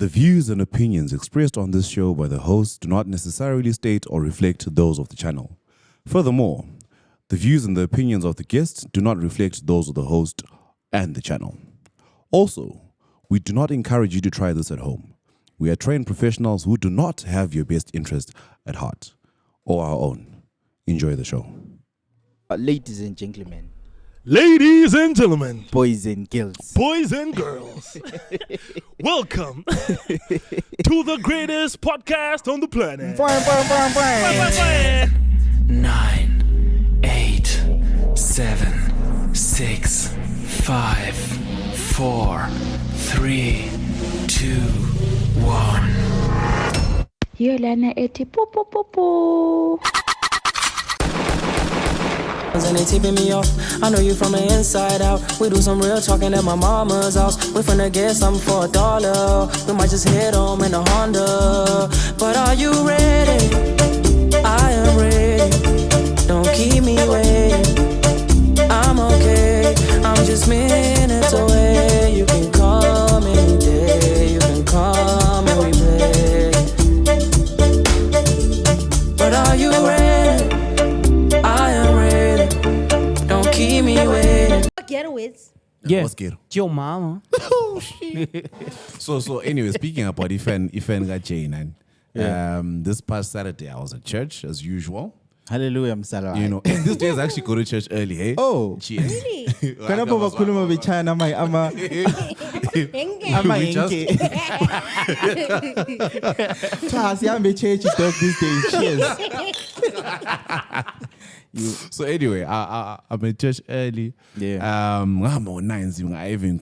The views and opinions expressed on this show by the host do not necessarily state or reflect those of the channel. Furthermore, the views and the opinions of the guests do not reflect those of the host and the channel. Also, we do not encourage you to try this at home. We are trained professionals who do not have your best interest at heart or our own. Enjoy the show. Ladies and gentlemen, boys and girls, welcome to the greatest podcast on the planet. 9, 8, 7, 6, 5, 4, 3, 2, 1. Yolana eti po po po po. And they tipping me off. I know you from the inside out. We do some real talking at my mama's house. We finna get something for $1. We might just head home in a Honda. But are you ready? I am ready. Don't keep me waiting. I'm okay. I'm just minutes away. You can call me any day. You can call me we play. But are you ready? I am ready. Don't keep me waiting. Getaways. Yeah. What's good? Your mama. So anyway, speaking about Ifen got Jane, this past Saturday I was at church as usual. Hallelujah, msala. You know, and these days I actually go to church early, hey? Oh. Cheers. Really? Kana baba khuluma bichana ama Mgcini. Cha sihambe church dog these days. Cheers. So anyway, I'm at church early. Yeah. I'm on 9. I even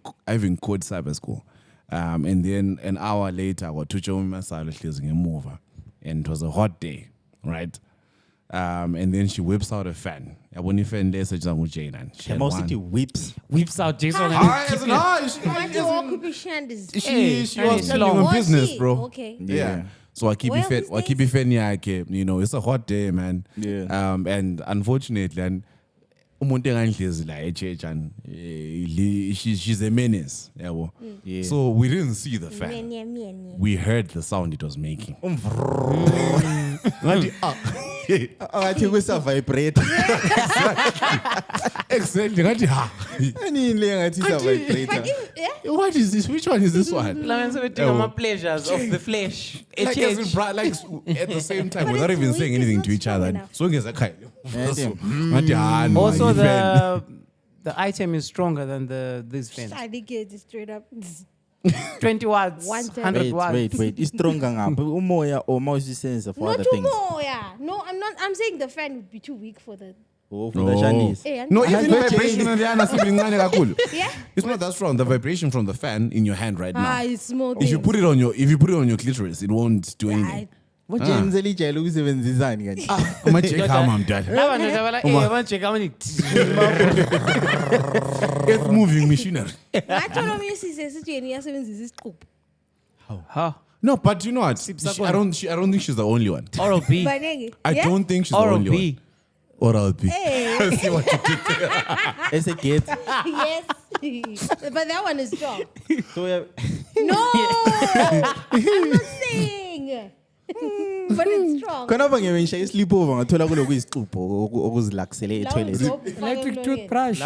called cyber school. And then an hour later, I got to show my side a mover. And it was a hot day, right? And then she whips out a fan. I won't even there such as Jane. Maforty whips out Jason. She was telling her business, bro. Okay. Yeah. So I keep it fan, you know, it's a hot day, man. Yeah. And unfortunately, and she's a menace. Yeah. So we didn't see the fan. We heard the sound it was making. I think we saw vibrate. Exactly. What is this? Which one is this one? Pleasures of the flesh. Like at the same time, without even saying anything to each other. So Also, the item is stronger than this fan. I think it's straight up. 20 watts, 100 watts. Wait. It's stronger. Umoya or more sense for other things. No, I'm not. I'm saying the fan would be too weak for the. Oh, for the Chinese. No, even the vibration Yeah. It's not that strong. The vibration from the fan in your hand right now. It's small. If you put it on your clitoris, it won't do anything. What generally jalo usebenzisa ngani? Ama check how I'm done. It's moving machinery. Huh? No, but you know what? I don't think she's the only one. Oral B. I don't think she's Oral the only B. one. Oral B. Hey. See what you did. It's a kid. Yes. But that one is strong. So No. I'm not saying. But it's strong. Kana bangemisha isleepover ngathola kuloku isixubho okuzilaxele etoilet. Electric toothbrush.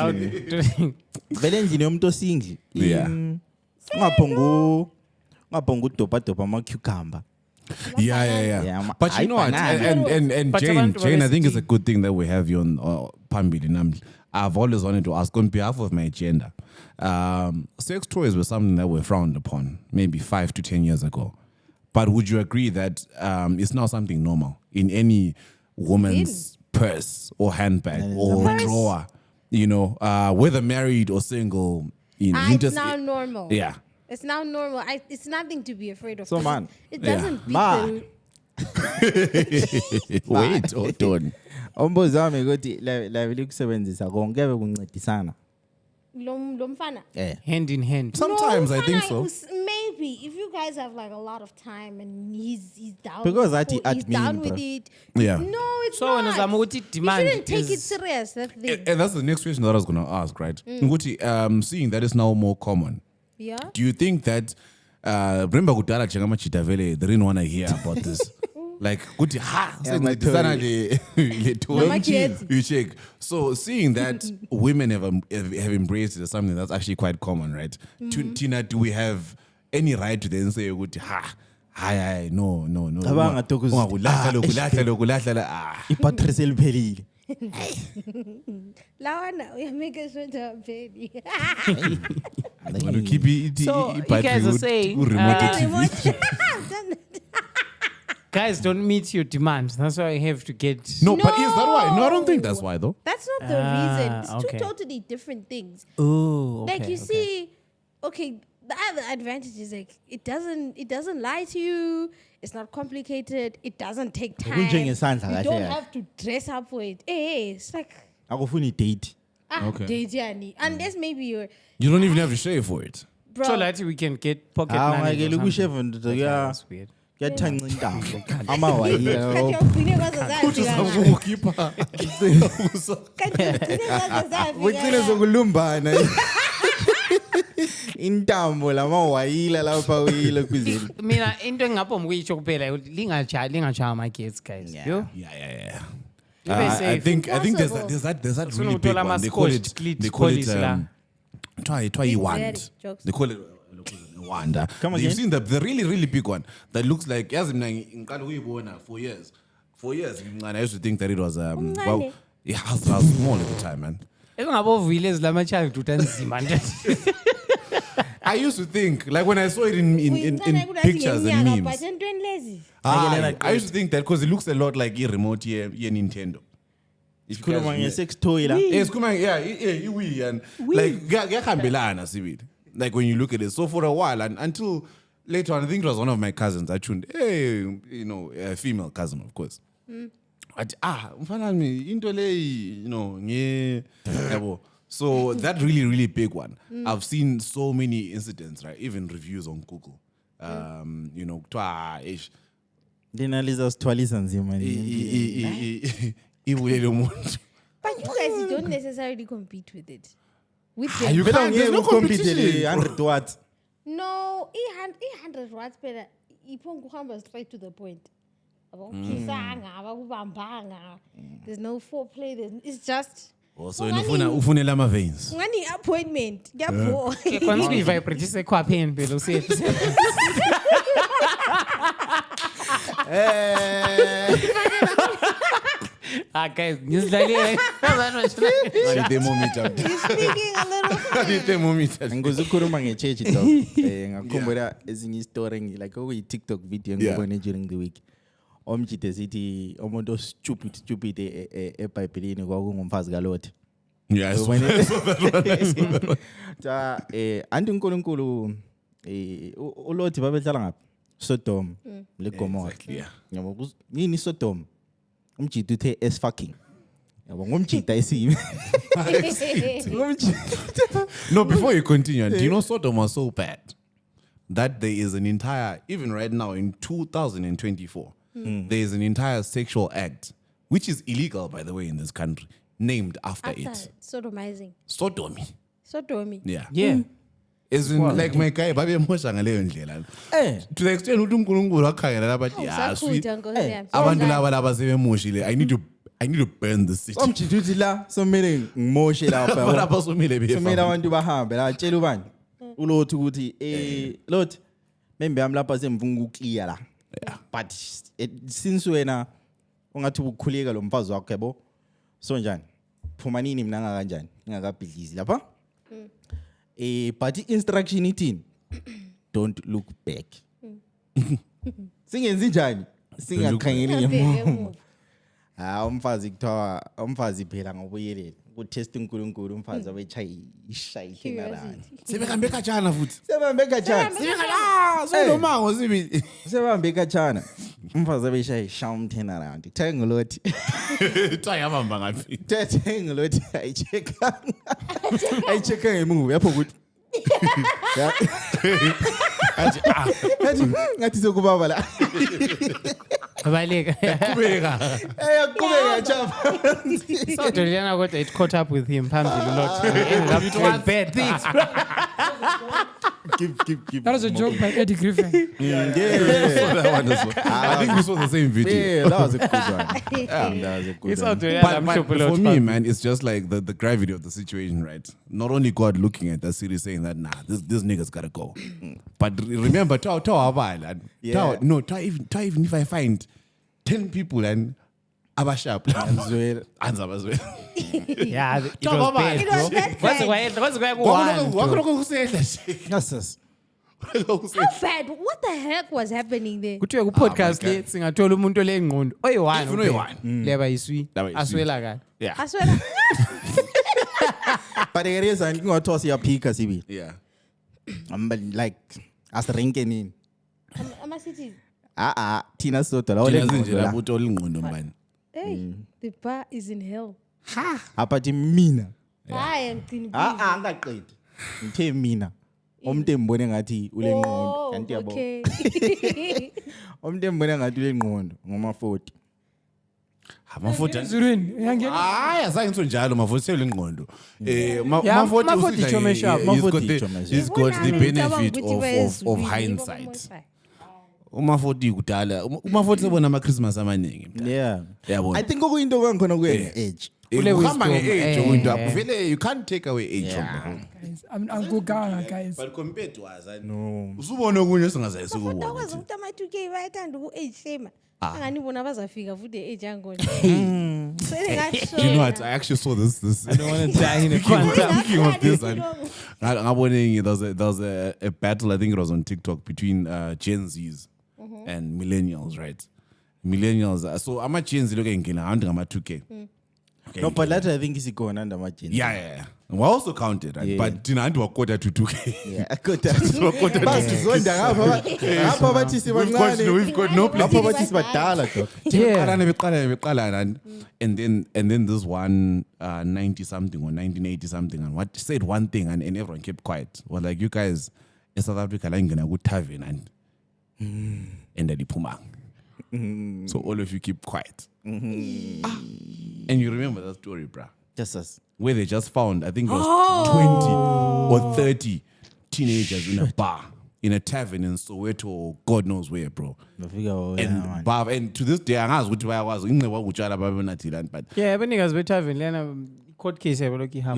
Vele endlini yomuntu osingli. Yeah. Ungaphonga udopa ama cucumber. Yeah. But you know what? And Jane, I think it's a good thing that we have you on Pambili. I've always wanted to ask on behalf of my agenda. Sex toys were something that were frowned upon maybe 5 to 10 years ago. But would you agree that it's now something normal in any woman's purse or handbag or drawer? You know, whether married or single. You know, it's now normal. Yeah. It's now normal. It's nothing to be afraid of. So man, it doesn't beat the... Wait, hold on. Umbuzo wami ukuthi la vele kusebenzisa konke kebe kuncedisana. Lomfana. Hand in hand. Sometimes I think so. Maybe if you guys have like a lot of time and he's down. Because he's down with it. Yeah. No, it's so not. So demand. You shouldn't take it serious. And that's the next question that I was going to ask, right? Nguti, seeing that is now more common. Yeah. Do you think that remember kudala chengama chitavele, they didn't want to hear about this. Like, good you check. So seeing that women have embraced it as something that's actually quite common, right? Tina, do we have any right to then say, good, no. Lawana, we are making sure to baby. So you guys are saying guys don't meet your demand. That's why I have to get. No, but is that why? No, I don't think that's why though. That's not the reason. It's two totally different things. Oh, like you see, the other advantage is like it doesn't lie to you. It's not complicated. It doesn't take time. You don't have to dress up for it. It's like date. Date, yani. Unless maybe you don't even have to shave for it. Bro. So like we can get pocket money. That's weird. Get time down. Intambo lamawayila lapha uyilokuzini. Mina into engapho ngikuyisho kuphela lingacha my kids guys. Yeah. I think there's that really big one. They call it try wand. They call it wanda. You've seen the really really big one that looks like as in 4 years. 4 years. And I used to think that it was well, it was small at the time, man. I used to think, like when I saw it in pictures and memes, I used to think that because it looks a lot like a remote here Nintendo. It's a sex toy. It's Wuyi and like when you look at it. So for a while and until later on, I think it was one of my cousins. I tuned, a female cousin, of course. But so that really, really big one. I've seen so many incidents, right? Even reviews on Google. But you guys don't necessarily compete with it. You can't. There's no competition. 100 watts. No, 800 watts better. Ipongu straight to the point. There's no foreplay. It's just. So ufune lama veins. Ngani appointment. Once we vibrate se kwa pen below say. Guys, you're speaking a little. Ngozukhuluma ngechechi dog. Ngakhumbula ezinye story like TikTok video ngibone during the week. Omjide sithi umuntu stupid eBhayibhelini kwakungumfazi kaLothi. Yeah, so anti uNkulunkulu uLothi babehlala ngaphi? Sodom leGomora. Yabo yini Sodom? Umjide uthe as fucking. Yabo ngomjida esimi. No, before you continue, do you know Sodom was so bad that there is an entire, even right now in 2024, there is an entire sexual act, which is illegal, by the way, in this country, named after it. Sodomizing. Sodomy. Yeah. Isn't like my guy, Babi Mosha ngaleyo ndlela. To the extent ukuthi uNkulunkulu akhangela abathi abantu laba sebemoshile. I need to burn the city. Omjide uthi la somele ngimoshe lapha. Lapha somele befa. Somele abantu bahambe la tshela ubani. Ulothi ukuthi Lord membe yami lapha semfuna ukukliya la. But since wena ungathi ukukhuleka lo mfazi wakho yabo so njani phuma nini mina kanjani ngakabhidlizi lapha but instruction ithini don't look back singenzi njani singakhangeli ngemuva umfazi kuthiwa umfazi phela ngobuyelele ukutest uNkulunkulu umfazi abechayishayi narani sebehambe khatshana futhi sebemango sibili sebehambe khatshana umfazi abechayisha umthena randi kuthiwa ngolothi tayabamba ngapi tethe ngolothi ayicheka ngemuva yapho ukuthi ngathi sokubaba la Baleka. Kubeka chapa. So Juliana it caught up with him phambili lot. Ended up doing bad things. Keep. That was a joke by Eddie Griffin. Yeah. That one as well. I think we saw the same video. Yeah, that was a good one. That was a good It's one. out there. But for me, man, it's just like the gravity of the situation, right? Not only God looking at that series saying that, nah, this nigga's gotta go. But remember, Yeah. even if I find 10 people and abasharp, answer as well. Yeah, it It was was bad, bro. that What's going on? Yes. How bad? What the heck was happening there? Kuthiwe ku-podcast le singathola umuntu olengqondo oyi-one Even oyi-one. leba yiswi Leba yiswi. aswela kahle. Yeah. I swear. But it is I think what was your peak as he Yeah. like as ranking in. Ama cities. Tina Soto. Thina sinje lapho uthola ingqondo mbani. Hey, the bar is in hell. Apart mina. I am thin. Angaqedi. Ngithe mina. Umuntu embone ngathi ulengqondo kanti yabo. Okay. Umuntu embone ngathi ulengqondo ngoma40. Maforty. Ezulwini, uyangena? Hayi azange ngitho njalo Maforty sele ngqondo. Maforty chome sharp. He's got the benefit of hindsight. Maforty kudala. Maforty sebona ama Christmas amaningi. Yeah. Yabona. I think okuyinto kwangikhona kuye age. Uhamba nge-age okuyinto eh. vele you can't take away age from the whole. Guys, I'm good guys. But compared to us, no. Usubona okunye singazayi That was sikubona. ukuthi ama-2K bayathanda uku-age shame. Angani bona bazafika futhi age yangona. Do you know what? I actually saw this. I don't want to die in a quantum. Speaking of this, there was a battle, I think it was on TikTok, between Gen Zs and millennials, right? Millennials. So I'm a Gen Z looking at I'm 2K. Okay. No, but that I think is going under my chin. Yeah. We also counted, right? Yeah. But Tina and quarter to 2K. Yeah, I got that. We've got no place. And then this one 90 something or 1980 something and what said one thing and everyone kept quiet. Well, like you guys in South Africa like gonna go tavern and the Pumang. So all of you keep quiet. And you remember that story, bruh? Just us. Where they just found, I think it was 20 or 30 teenagers in a bar, in a tavern in Soweto, or God knows where, bro. And to this day, I asked which way I was. But Yeah, but niggas were having Lena court case. Look at yeah.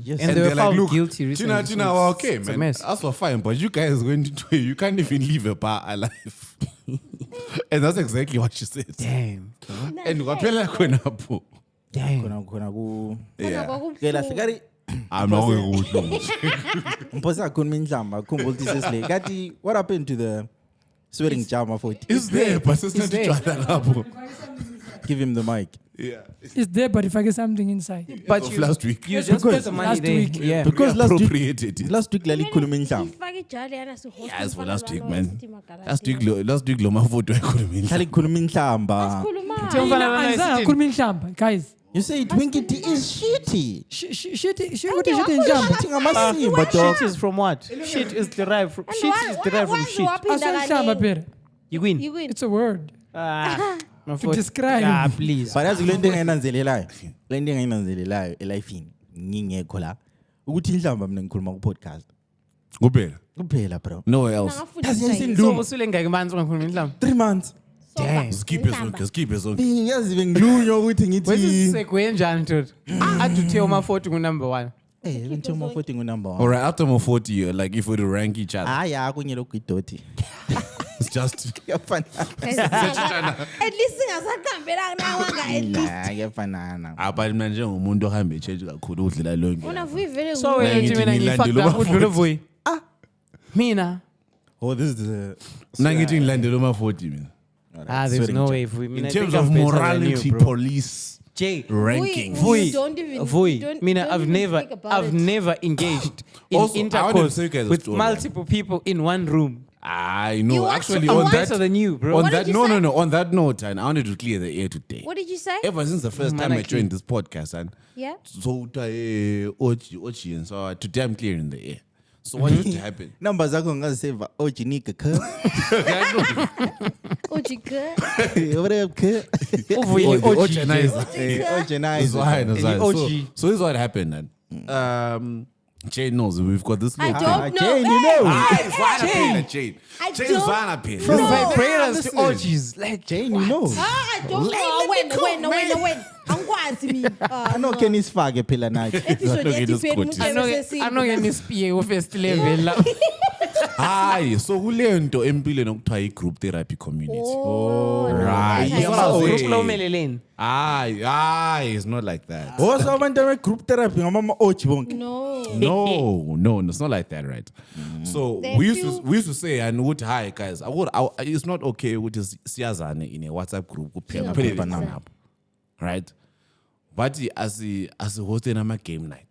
Yes. And they were they're found look, guilty recently. Tina, so okay, it's a man. mess. That's for fine, but you guys going to you can't even leave a bar alive. And that's exactly what she said. Damn. And kwaphela khona pho. Damn. Yeah. I'm not going to what happened to the swearing jam Maforty? It's there, but it's not to Give him the mic. Yeah. It's there, but if I get something inside. But Of last week. you just put the money last there. week. Yeah. Because Appropriated it. last week lali khuluma indlama. Yes, for last week, man. Last week, lo Maforty ekhuluma. Lali khuluma indlamba. Anzange akhuluma inhlamba, guys. You say Twinkie tea is shitty. Shitty inhlamba. Shitting amasimba dog. Shit is from what? Shit is derived from shit. Asenhlamba phela. You win. It's a word. To describe. Ah, please. But yazi lento engayinanzelelayo. Lento engayinanzelelayo elifini ngingekho la. Ukuthi indlamba mina ngikhuluma ku podcast. Kuphela. Kuphela bro. Nowhere else. So usule ngeke manje ungakhuluma indlamba. 3 months. Damn. Skip it on. Yazi bengilunywa ukuthi ngithi. Wesisekwe njani ndoda? Aduthi Maforty number 1. Into Maforty number 1. All right, after Maforty, like if we to rank each other, Ya kunye lokhu idoti. it's just Kuyafana. At least singasakhambela nawe at least. Kuyafanana. but manje ngumuntu ohambe church kakhulu udlela lonke. Una Vuyi vele So wena mina ngifaka udlule Vuyi. Mina. Oh, this is the Nangithi ngilandela Maforty mina. There's no way Vuyi. In terms of morality, police Jay. ranking. Vuyi. Mina, I've never engaged in Also, I wanted to intercourse say you guys a with story, multiple people in one room. I know. You Actually, watch- on I'm that, Better than you, bro. on What that, did you say? no. On that note, and I wanted to clear the air today. What did you say? Ever since the first time I joined this podcast, and Yeah. so Ochi, and so today I'm clearing the air. So what used to happen? numbers zakho ngazisave ojinika kh. Ojika. What up kh? Uvuyi Organizer. Organize. That's why. OG. So this is what happened, man. Jane knows we've got this. I little don't know. Jane, you know. Jane. I Jane's don't- fine up here. From Prayers to orgies. Like, Jane, you know. I don't know. When. Angikwazi mina. I know Kenny's fage phela nathi. Episode Look at this yethi quote. I'm not getting this PA first level. Hayi, so kule nto empilweni okuthiwa i-group therapy community. Right. Okay. That's what I was Group saying. lo meleleni. Aye, it's not like that. Also abantu be-group therapy ngama oji bonke. No. No, it's not like that, right? So Thank we you. used to say, and would hi guys, it's not okay with siyazane in a WhatsApp group kuphela Singaphi kuphela na? lapho, right? But as hosting a game night.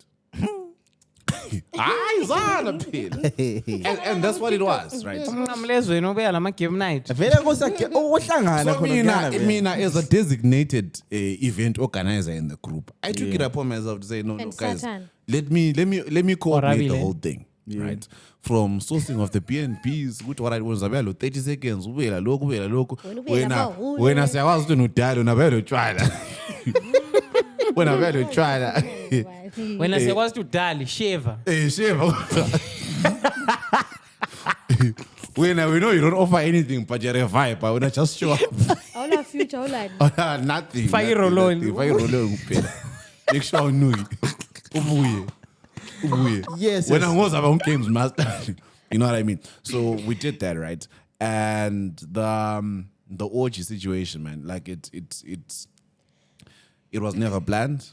Zana phela. And that's what it was, right? Ngamlezweni obeya lama game night. Vele kosakhe ohlangana So khona mina as a designated event organizer in the group, I took it upon myself to say, no, And guys, Satan. let me coordinate the Orabile. whole thing, right? From sourcing of the BNPs, which what I was about 30 seconds, ubela lokhu. Wena siyakwazi ukuthi nudala unabelo tshwala. Wena belo tshwala. When I say what's to dali, shiver. Shiva. We know you don't offer anything, but you're a vibe. But when I just show up, Awula future awula. nothing. Fire rolling. Fire rolling. Make sure I know it. Yes. When I was about games master, you know what I mean. So we did that, right? And the orgy situation, man, like it was never planned,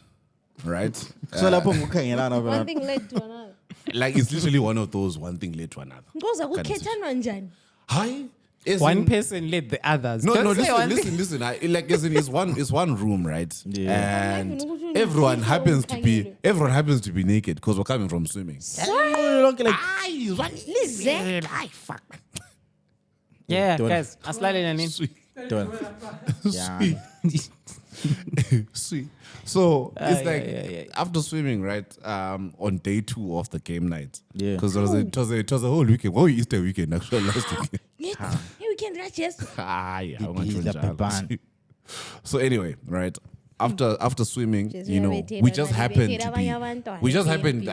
right? So lapho ngukhangelana One phela. thing led to another. Like it's literally one of those one thing led to another. Ngoza kukhethanwa njani? Hi. One person led the others. No, Don't say listen, one thing. listen. It's one room, right? Yeah. And everyone happens to be naked because we're coming from swimming. Lonke like Lize. Yeah, Don't- guys, asilale nini? Sweet. yeah. Sweet. So it's like yeah. after swimming, right? On day 2 of the game night. Yeah. Because it was a whole weekend. Well, Easter weekend actually last weekend. Hey, we can rush yes. Idla bebani. So anyway, right? After swimming, Just you know, irritated we just and happened irritated to be, abanye abantwana, we just BNP. happened,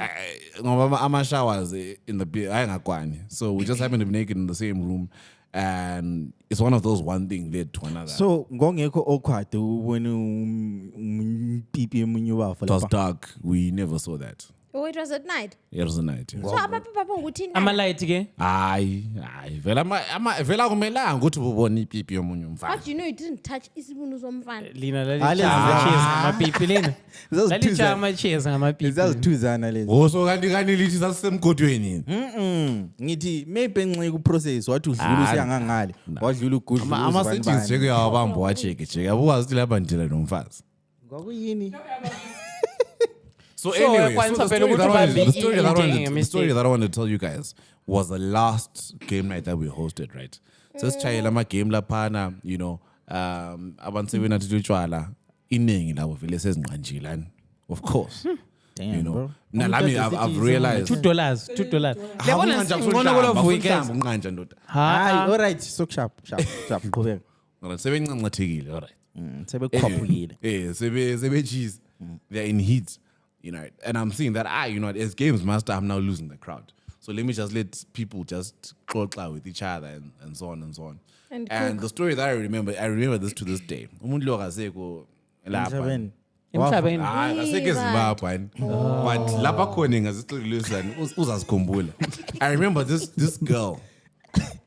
ama showers in the ayingakwani. So we just happened to be naked in the same room, and it's one of those one thing led to another. So ngongekho awkward ubone umpipi emunye wafo It was lapha. dark. We never saw that. Oh, it was at night. It was a night. Yeah. So abapi baba nguthini? Ama-light ke? Hayi, vela akumelanga ukuthi ubone ipipi yomunye How umfana. do you know you didn't touch isibunu somfana? Lina Hayi, lalichaya lezi- ngamapipi lina. Zazithuza- Lalichaya ama-chairs ngamapipi. Zazithuzana lezi. So kanti lithi sasisemgodweni. Ngithi maybe nxa ku-process wathi udlula usiyangangale wadlula ugudlu Ama-settings check uyawabamba wacheke abukazi ukuthi lapha ndlela nomfazi. kwakuyini So anyway, kwanza the story phela that I ukuthi wanted- the babi- story that I wanted- i- the story that I wanted to tell you guys was the last game night that we hosted, right? So sitshayela ama-game laphana, you know, abantu sebenathi utshwala iningi labo vele sezinqanjilani, of course. You know, nalami I've realized $2. Lebona Akunqanja singcono kulo Vuyi, guys. ukunqanja ndoda. hayi alright sokusharp qhubeka Alright, sebencancathekile, all right. sebekhwaphukile Sebe cheese. They're in heat, you know. And I'm seeing that you know, as games master, I'm now losing the crowd. So let me just let people just close with each other and so on and so on. And the story that I remember this to this day. Umuntu lo akazeko lapha. Emhlabeni. Emhlabeni. Asekho eZimbabwe. But lapha khona ngazixoxisana uzazikhumbula. I remember this girl.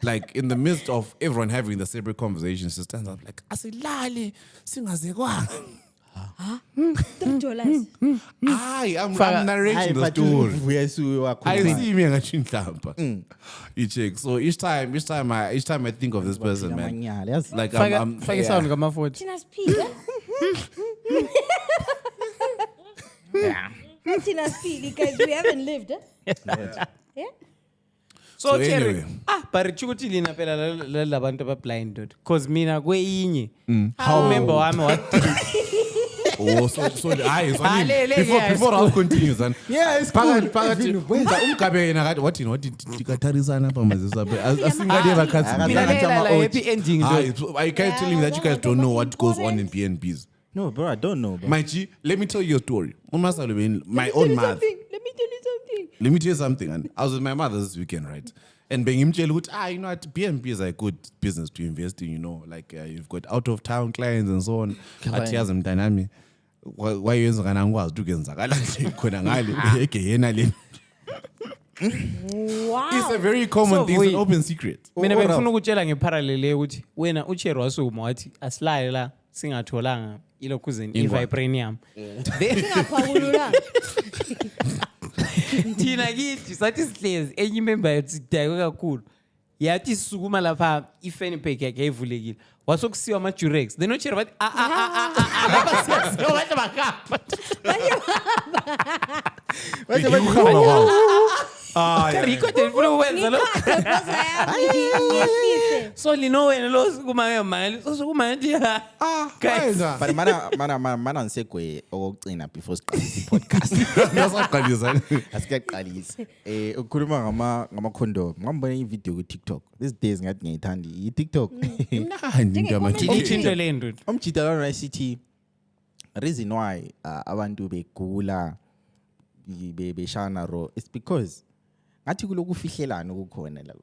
Like in the midst of everyone having the separate conversations, she stands up like, asilali singazekwanga. $3. I'm narrating the story. Vuyi I see me ngathi inhlamba. You check. So each time I think of this person, man, like I'm Fake sound ngama-40. Tina speak. Tina speak because we haven't lived. Yeah. So Cherry, anyway. but ukuthi lina phela labantu aba-blind dude. Cause mina kweyinye. Member wami before I continue, son. Yeah, it's cool. Phakathi umgabe yena kathi wathi tikatarisana apha mazisaphe asingade bakhathi. Mina happy ending dude. I can't tell you that you guys don't know what goes on in PNPs. No bro I don't know bro. My G, let me tell you a story. My own mouth. Let me tell you something. Let me tell you something. And I was with my mother this weekend, right? And being him tell you know what, BNB is a good business to invest in, you know, like you've got out of town clients and so on. Athi yazi mntanami wayenza kana ngikwazi ukenzakala nje khona ngale yena le. Wow. It's a very common thing, it's an open secret. Mina bengifuna ukutshela ngeparallel ukuthi wena uCherry wasuma wathi asilale la singatholanga ilokhuzeni ivibranium. Singaphawulula. Thina kithi sathi sihlezi enye member yethu sidaywe kakhulu. Yathi sukuma lapha ifenipeg yakhe yayivulekile. Wasokusiwa ama Durex. Then uCherry wathi lapha siyasiwa bathi bakapha. Rico te influenza lo. So lino wena lo sukuma ngemali. So sukuma nje. Guys. But mana nsekwe okugcina before siqalisa i-podcast. Nasaqalisa. Asikeqalisa. Ukukhuluma ngama condom. Ngambona i-video ku TikTok. These days ngathi ngiyithanda i-TikTok. Into le ndoda. Umjida lona sithi reason why abantu begula beshana ro it's because ngathi kuloku fihlelana ukukhona la.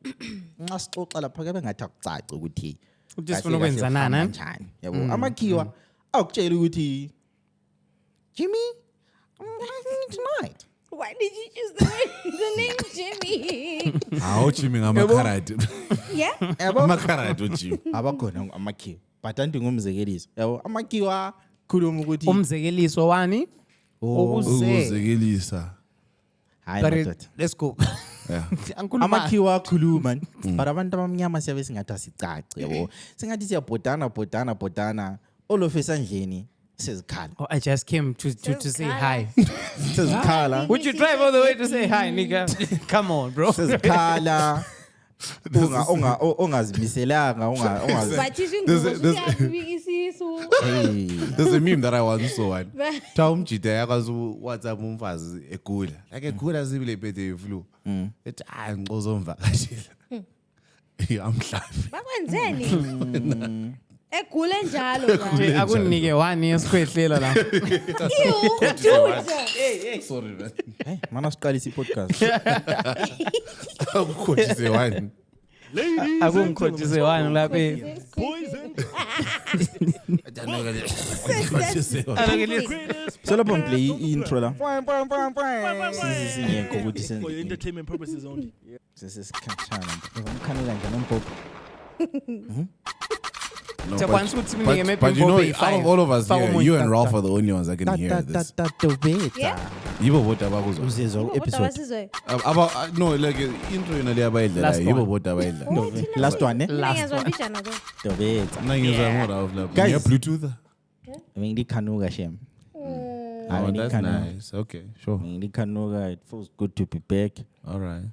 Nxa sixoxa lapha ke bengathi akucace ukuthi sifuna ukwenza nana njani. Yabo amakhiwa akutshela ukuthi Jimmy, I'm having tonight. Why did you choose the name Jimmy? How Jimmy ngamakharati. Yeah? Amakharati Jimmy. Abakhona amakhiwa. But anti ngumzekeliso. Yabo amakhiwa khuluma ukuthi umzekeliso wani? Ukuzekelisa. Hayi let's go. Yeah. Amakhiwa khuluma but abantu abamnyama siyabe singathi asicace yabo. Singathi siyabhodana olofe esandleni sezikhala. Oh, I just came to say hi. Sezikhala. Would you drive all the way to say hi, nigga? Come on, bro. Sezikhala. Ongazimiselanga There's a meme that I once saw one. Umjida yakwazi WhatsApp umfazi egula. Like egula sibile phethe flu. Ethi ngizomvakashela. Amhlafi. Bakwenzeni? Egule njalo la. Akunike 1 year sikhwehlela la. Hey, sorry man. Hey, mana siqalisa i-podcast. Akukhothise wani. Ladies, akungikhothise wani lapha. Poison. So lapho play intro la. Singekho ukuthi For senze. entertainment purposes only. Sesikhatshana. Ngikhanela nje nompopo. No, So once would me maybe but you know, Bobby out of all of us here, Five. you and Ralph are the only ones that can hear this. Yeah? Yibo bodwa bakuzwa. Uzezwa episode. No, like intro yona liyabayidla la. Yibo bodwa abayidla. Last one eh? Ngiyazwa mbijana lo. Dobeta. Nangizwa ngo Ralph lapha. Guys. You Bluetooth? Ngikhanuka shem. Oh, that's nice. Okay, sure. Ngikhanuka. It feels good to be back. All right.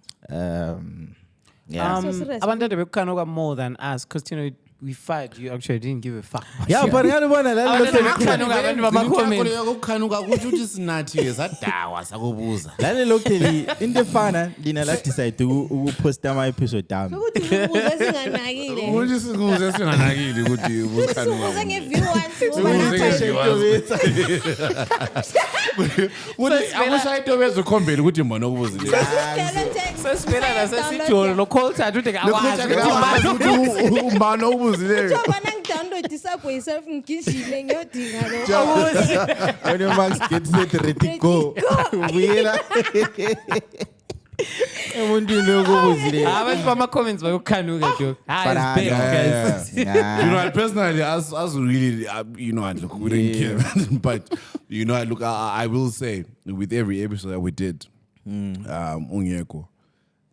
Yeah. So serious. Abantu bekukhanoka more than us because you know we fight you actually didn't give a fuck. Yeah, but ngiyabona la abantu bama-comment. Ukukhanuka ukuthi uthi sinathi sadawa sakubuza. lale locally into efana lina la decide ukupost ama episode ami. Ukuthi ubuze singanakile. Ukuthi singuze singanakile ukuthi ukukhanuka. Ubuze nge-view Ukuthi akusayito bezokhombela ukuthi mbona ukubuzile. Sesivela la sesijolo lo call thathu uthi akwazi ukuthi umbana ubuzile. Njengoba nangidownload isabwe yourself ngigijile ngiyodinga lo. When your max gets ready go. Ubuyela. Umuntu lokubuzile. abantu bama-comments bayokukhanuka joke. But Guys. You know, personally, as really, you know, look, we didn't care, but you know, look, I will say with every episode that we did, Ungeko.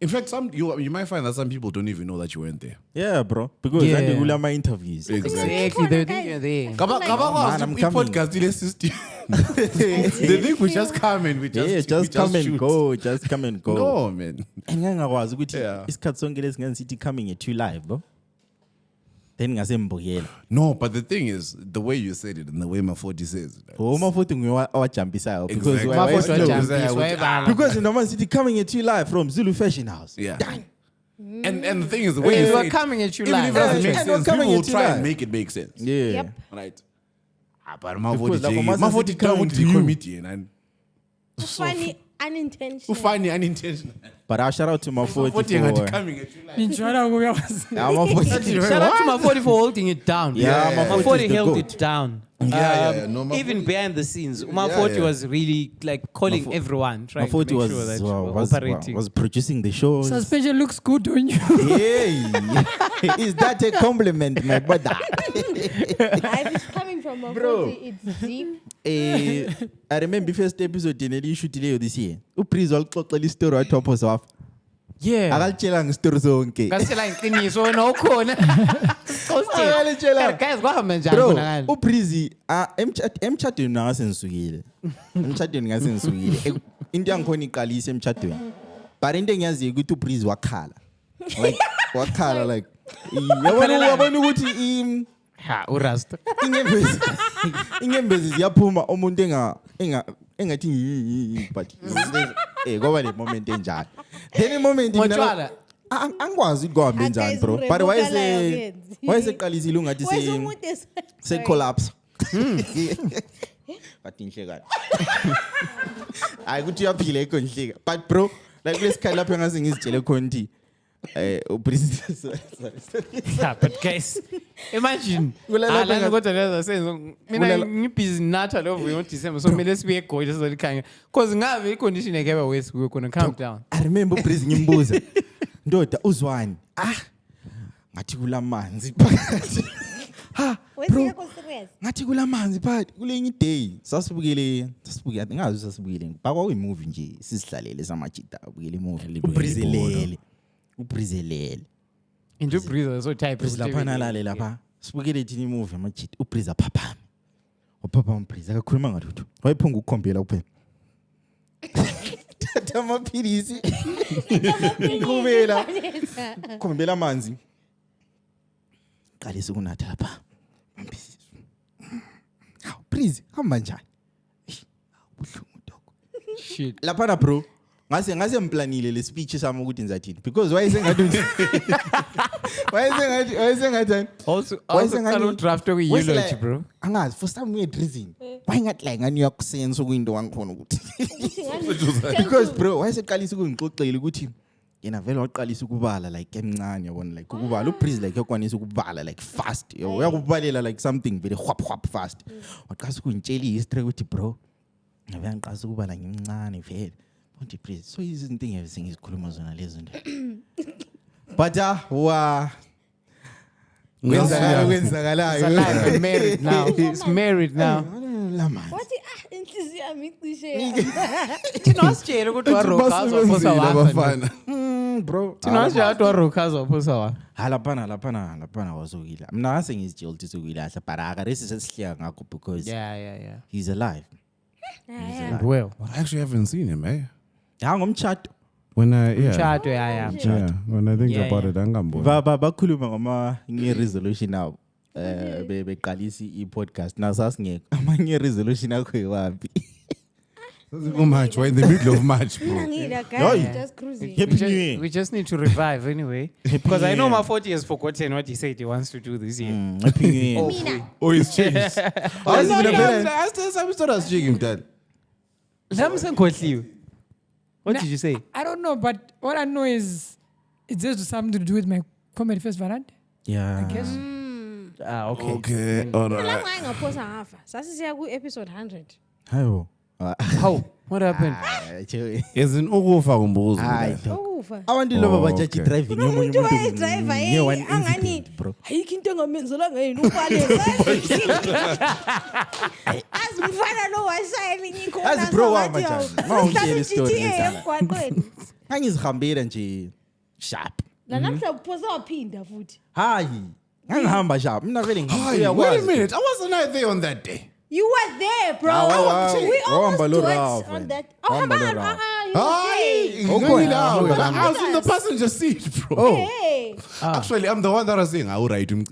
In fact, you might find that some people don't even know that you weren't there. Yeah, bro. Because I do my interviews. Exactly, they think you're there. I'm coming. Podcast system. They think we just come and we just come and shoot. go. Just come and go. No, man. Ngangakwazi ukuthi isikhathi sonke lesingenza coming at you live, bro. Then ngazembukela. No, but the thing is, the way you said it and the way Maforty says it. Maforty ngiyawajampisayo because Exactly. because noma sithi coming at you live from Zulu Fashion House. Yeah. And the thing is, the way You you are say it, coming at you even if live. it doesn't make And sense, coming people will at you try live. and make it make sense. Yeah. Yep. Right. But Because like, Maforty coming to to you. comedian and Funny. unintentional. Funny, unintentional. But I shout out to Maforty What you for... coming at you like? Yeah, Maforty. Shout out to Maforty for holding it down. Yeah, Maforty is the held goat. it down. No, Even behind the scenes, Maforty was really like calling everyone, trying to Maforty make sure that we're operating. was producing the shows. Suspension looks good on you. Hey, is that a compliment, my brother? If it's coming from Maforty, it's deep. I remember first episode in the shoot this year. Upriz all totally story at top of off. Yeah. Akalitshela ngestori sonke. Ngasela iqiniso wena ukhona. Guys, kwahamba njani Bro, khona ngani? uPrizi emchadweni ngasengisukile. Emchadweni ngasengisukile. Into yangikhona iqalisa emchadweni. But into engiyaziyo ukuthi uPrizi wakhala. Like wakhala like yabona ukuthi Ha, urasta. inyembezi ziyaphuma umuntu engathi but ngoba le moment enjalo. Then the moment Mochwala. angikwazi ukuhamba enjani bro. But wayeseqalisile ungathi se collapse. But inhlekani. Hayi ukuthi uyaphila ekonhleka. But bro, like lesikhathi lapho ngase ngizitshele khona ukuthi Yeah, but guys, imagine. Alana kodwa leza senzo mina ngibusy natha lo Vuyi December so kumele sibuye eGoli sizolikhanya because ngabe icondition ekebe west we gonna calm down. I remember uPrizi ngimbuza. Ndoda uzwani? Ngathi kulamanzi phakathi. Bro. Ngathi kulamanzi phakathi kulenye day sasibukile ngazi sasibukile bakwa uyimovie nje sizihlalele samajita ubukele movie uPrizi Into uPrizi so type uPrizi lapha nalale lapha sibukele thini movie amajita uPrizi aphaphama uPrizi akakhuluma ngalutho wayephunga ukukhombela kuphela thatha amaphilisi khombela amanzi qalisa ukunatha lapha Prizi hamba njani buhlungu dog shit lapha na bro ngase mplanile le speech sami ukuthi ngizathini because wayesengathi also kind draft eulogy bro angazi for some weird reason wayengathi like ngani uyakusense kuyinto wangikhona ukuthi because bro wayeseqalisa ukungixoxela ukuthi yena vele waqalisa ukubala like emncane yabona like ukubala uPrizi like yakwanisa ukubala like fast uyakubalela like something very hwap fast waqasa ukungitshela history ukuthi bro ngabe ngiqasa ukubala ngimncane vele uthi Prizi so izinto engizikhuluma zona lezi zinto but kwenzakalayo married now he's married now Wathi inhliziyo yami icishe. Thina wasitshela ukuthi waroka azophosa wafana bro thina wasitshela waroka azophosa wa lapana wasukile mina ngase ngizitshela ukuthi usukile ahla but akaresi sesihleka ngakho because yeah he's alive and well But I actually haven't seen him, eh? ngomchato When I when I think about it, angambona. bakhuluma ngama nge-resolution now beqalisa i-podcast nasasingekho amanye resolution akho yiwapi March, we're in the middle of March, bro. Just cruising. we just need to revive anyway because I know Maforty has forgotten what he said he wants to do this year. Happy New Year. Oh, he's changed. I still started speaking, Dad. What did you say? I don't know, but all I know is it has something to do with my comedy festival, right? Yeah. I guess. Okay. Okay, all right. Lama ngaphosa ngafa. Sasisiya ku episode 100. Hayo. How? What happened? Is in ukufa kumbuzo. Ukufa. Abantu loba bajaji driving yomunye Umuntu umuntu. wayedriver One angani incident, bro. ayikho into engamenzela yini ubale. Azifana lo washayela inyiko. Azi bro wahamba njani? Mawungitshela istory lesana. Emgwaqweni. Angizihambela nje sharp. La namhla kuphosa waphinda futhi. Hayi. Ngangihamba sharp. Mina vele Wait a minute. I wasn't I there on that day. You were there, bro. We almost do it on that. Oh, come on. I was in the passenger seat, bro. Hey. Actually, I'm the one that was saying, I would write him.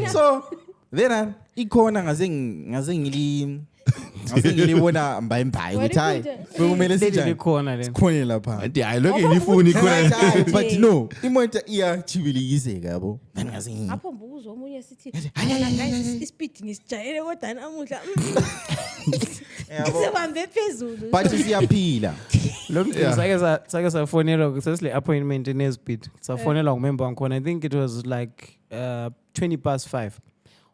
So, then ikhona ngilibona mbayimbayi ukuthi hayi bekumele sinjani sikhona lapha Ati ayilokho ngifuni khona. but no imoto iyachibilikiseka yabo Apho mbuzo omunye sithi, "Hayi guys, ispeed ngisijayele kodwa namuhla." Sibambe phezulu. But siyaphila. Lo mntu sake safonelwa sesile appointment enespeed. Safonelwa ngumember wangikhona. I think it was like 5:20.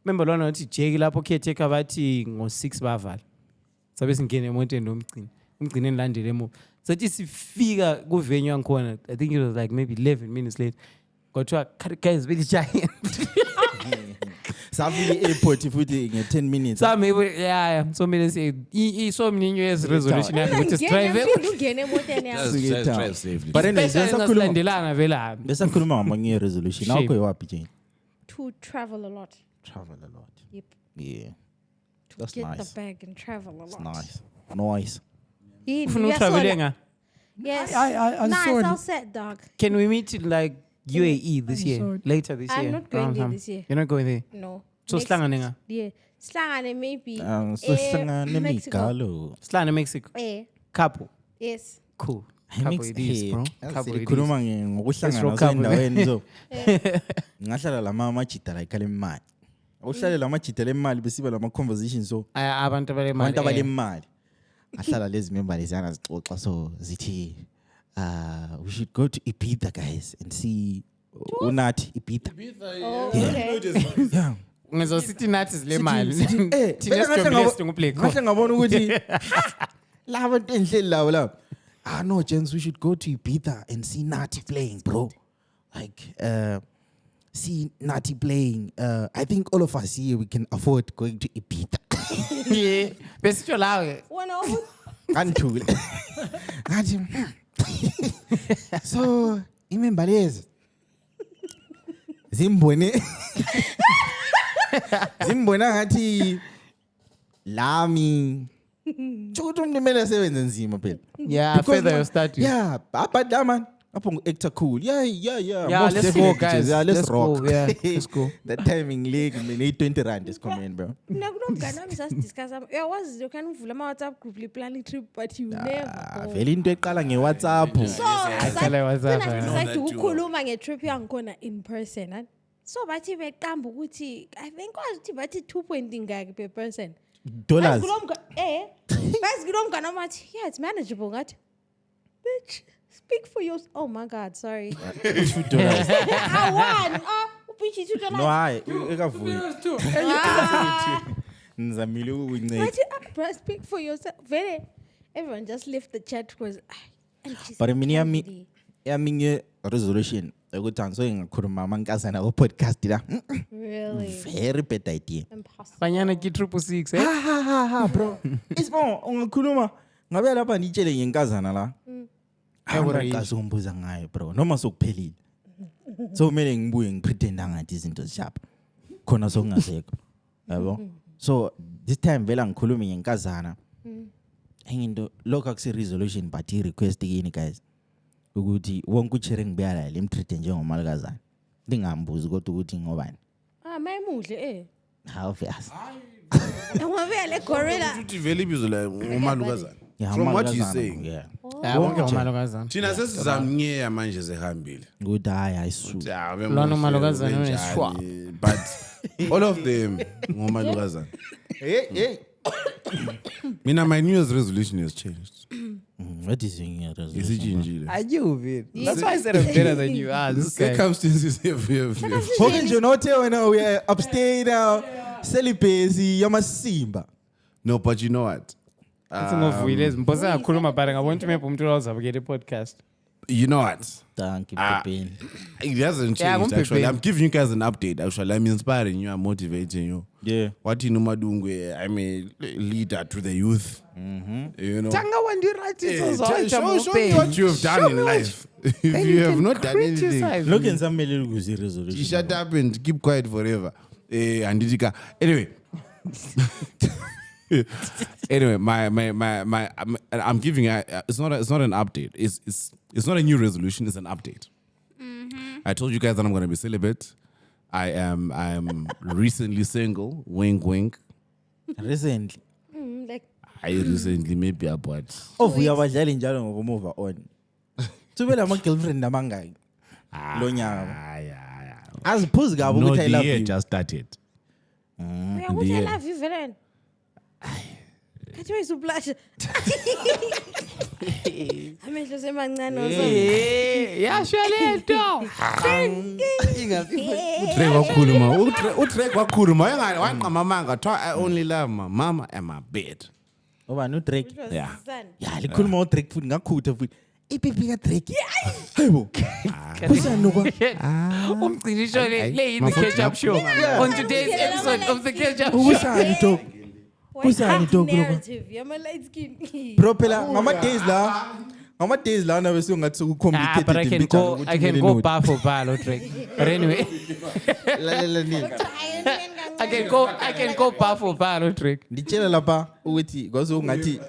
Remember lona uthi Jake lapho caretaker bathi ngo-6 bavala. Sabe singene emotweni nomgcini. Umgcini engilandele emuva. Sathi sifika kuvenue yangikhona. I think it was like maybe 11 minutes late. Kuthiwa guys very giant. Safika airport futhi nge 10 minutes. Yeah. So many say so many New Year's resolution yakhe ukuthi drive. Ungene emotweni yakho. Drive safely. But anyway, silandelana vela. bese khuluma ngama resolution. Awukho yapi Jane? To travel a lot. Travel a lot. Yep. Yeah. That's Get nice. the bag and travel a lot. Nice. Nice. Ufuna utravelenga? Yes. I'm nice, sorry. all set, dog. Can we meet in like UAE this year? sorry. Later this I'm year? not going there Around this year. You're not going there? No. So Next- Slanganenga? Yeah. Slangane maybe. Sihlangane Mexico. migalo. Slana Mexico? Couple? Yes. Cool. Couple it is, bro. Couple it is. Khuluma ngokuhlangana sendaweni so. Ngahlala lama majita la ikale imali. Uhlale lama majita lemali besiba lama conversations so. Abantu Abantu abalemali. abalemali. Ahlala lezi member lezana zixoxa so zithi we should go to Ibiza guys and see Unathi Ibiza. Oh, okay. Yeah. Ngizosithi nathi zilemali. Eh, Thina sijoblessed nguplay call. ngahle ngabona ukuthi laba nto enhleli lawo la. No, gents, we should go to Ibiza and see Nati playing, bro. Like, see Nati playing. I think all of us here, we can afford going to Ibiza. Yeah. Besitsho lawe. Wena Kanthule. Ngathi, so, imember lezi. Zimbone ngathi lami. Chukuthi umuntu kumele asebenze nzima phela. Yeah, further your studies. Yeah, but that man, apho ngu-actor cool. Yeah. Yeah, Most let's definitely, go, guys. Yeah, let's rock. Go, yeah, let's go. That timing league, man, 20 rand is coming, bro. mina kunomngane wami sasidiscussa uyawazi lokhu uvula ama-WhatsApp group li-plan trip but you never go. Vele into eqala nge-WhatsApp. So Tell her what's up, man. decide ukukhuluma nge-trip yangikhona in person huh? So bathi beqamba ukuthi I think kwazi ukuthi bathi 2 point ingaki per person. Dollars. Bazi kulomngane wami athi yeah it's manageable ngathi bitch speak for yourself. Oh my god sorry. $2. I won. Bitch $2. No, hayi, ekavuyi. Nizamile ukunceda. But speak for yourself. Very. Everyone just left the chat because. But mina yami resolution ukuthi angisoke ngakhuluma amankazana ku podcast la. Really? Very bad idea. Impossible. Banyana ki 666 eh? Ha bro. Isibongo ungakhuluma ngabe lapha nitshele ngenkazana la. Awuraqasa umbuza ngayo bro. Noma sokuphelile. So kumele ngibuye ngipretenda ngathi izinto zishapha. Khona sokungasekho. Yabo? So this time vela ngikhuluma ngenkazana. Engento lokho akusi resolution but I request yini guys. Ukuthi wonke uchere ngibuya la lemtreat njengomalukazana. Ndingambuzi kodwa ukuthi ngobani. Mayimuhle Obvious. Ngoba le gorilla. Uthi vele ibizo la umalukazana. Yeah, From what you umalukazana, saying. yeah. Wonke umalukazana. Thina sesizamnyeya manje zehambile. Good hayi su. Lona umalukazana unesishwa. But all of them ngomalukazana. Hey. Mina my New Year's resolution has changed. What is your resolution? Isichinjile. Are you man? That's why I said I'm better than you. This guy. Circumstances have Hoke nje note wena we are upstate now. Celibacy yamasimba. No, but you know what? Singavuyile mposa ngakhuluma bara ngabona ukuthi maybe umuntu uzabukela podcast. You know what? Thank you Pepin. It hasn't Yeah, changed I'm actually. prepared. I'm giving you guys an update actually. I'm inspiring you, I'm motivating you. Yeah. What you know Madungwe, I'm a leader to the youth. You know. Tanga wandirathi Show me what you have done in life. If you have not done anything, Look in some ukuzi resolution. you shut up and keep quiet forever. Andidika. Anyway. Anyway, I'm giving it's not an update. It's not a new resolution. It's an update. I told you guys that I'm going to be celibate. I'm recently single. Wink, wink. Recently. Like I recently maybe about. Ovuya abadlali njalo ngokumove on. Tubela ama girlfriend namangaki. Lo nyaka. Aziphuzi kabi ukuthi I No, love the year you. just started. uyakuthi I love you velen. Kathi wayisuplasha. Amehlo semancane yasho lento Drake wakhuluma uDrake wakhuluma wanqamamanga twa I only love my mama and my bed. Oba no Drake. Yeah. Ya likhuluma uDrake futhi ngakhutha futhi. Ipipi ka Drake. Hayibo. Kusani lokho? Umgcini show le in the catch-up show on today's episode of the catch-up show. Kusani to? Kusani to narrative yama light skin. Bro phela ngama days la na bese ungathi ucomplicated but I can go bar for bar Drake. But anyway, lalela nini? I can go bar for bar Drake. Nditshela lapha ukuthi kwaze ungathi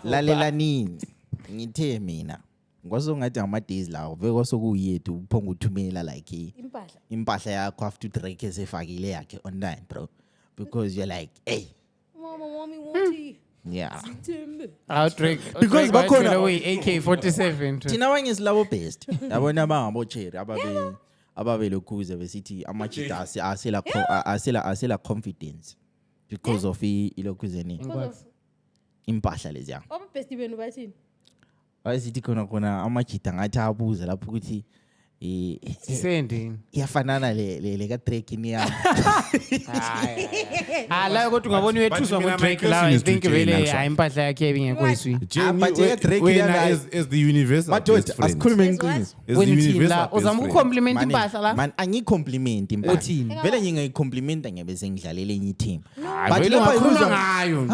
lalela nini? Ngithe mina kwaze ungathi ngama days lawo beke sokuyethu uphonga uthumela like impahla yakho after Drake esefakile yakhe online bro, because you're like hey Mommy want yeah Drake because bakhona AK-47 thina abanye silabo best yabona abangabo cherry ababe lokhuze besithi amachita asela confidence because of ilokhuzeni impahla leziya best benu bathini ayisithi khona amachita ngathi abuza lapho ukuthi sending iyafanana le ka Drake ni yami la kodwa ungabona wethuswa ngo Drake la I think vele impahla yakhe ebingekho iswi but Drake yana is the universal but asikhulume iqiniso wena la uzama ucompliment impahla la man angicompliment impahla vele ngingayicompliment ngiyabe sengidlalela enye team but lapha ikhuluma ngayo.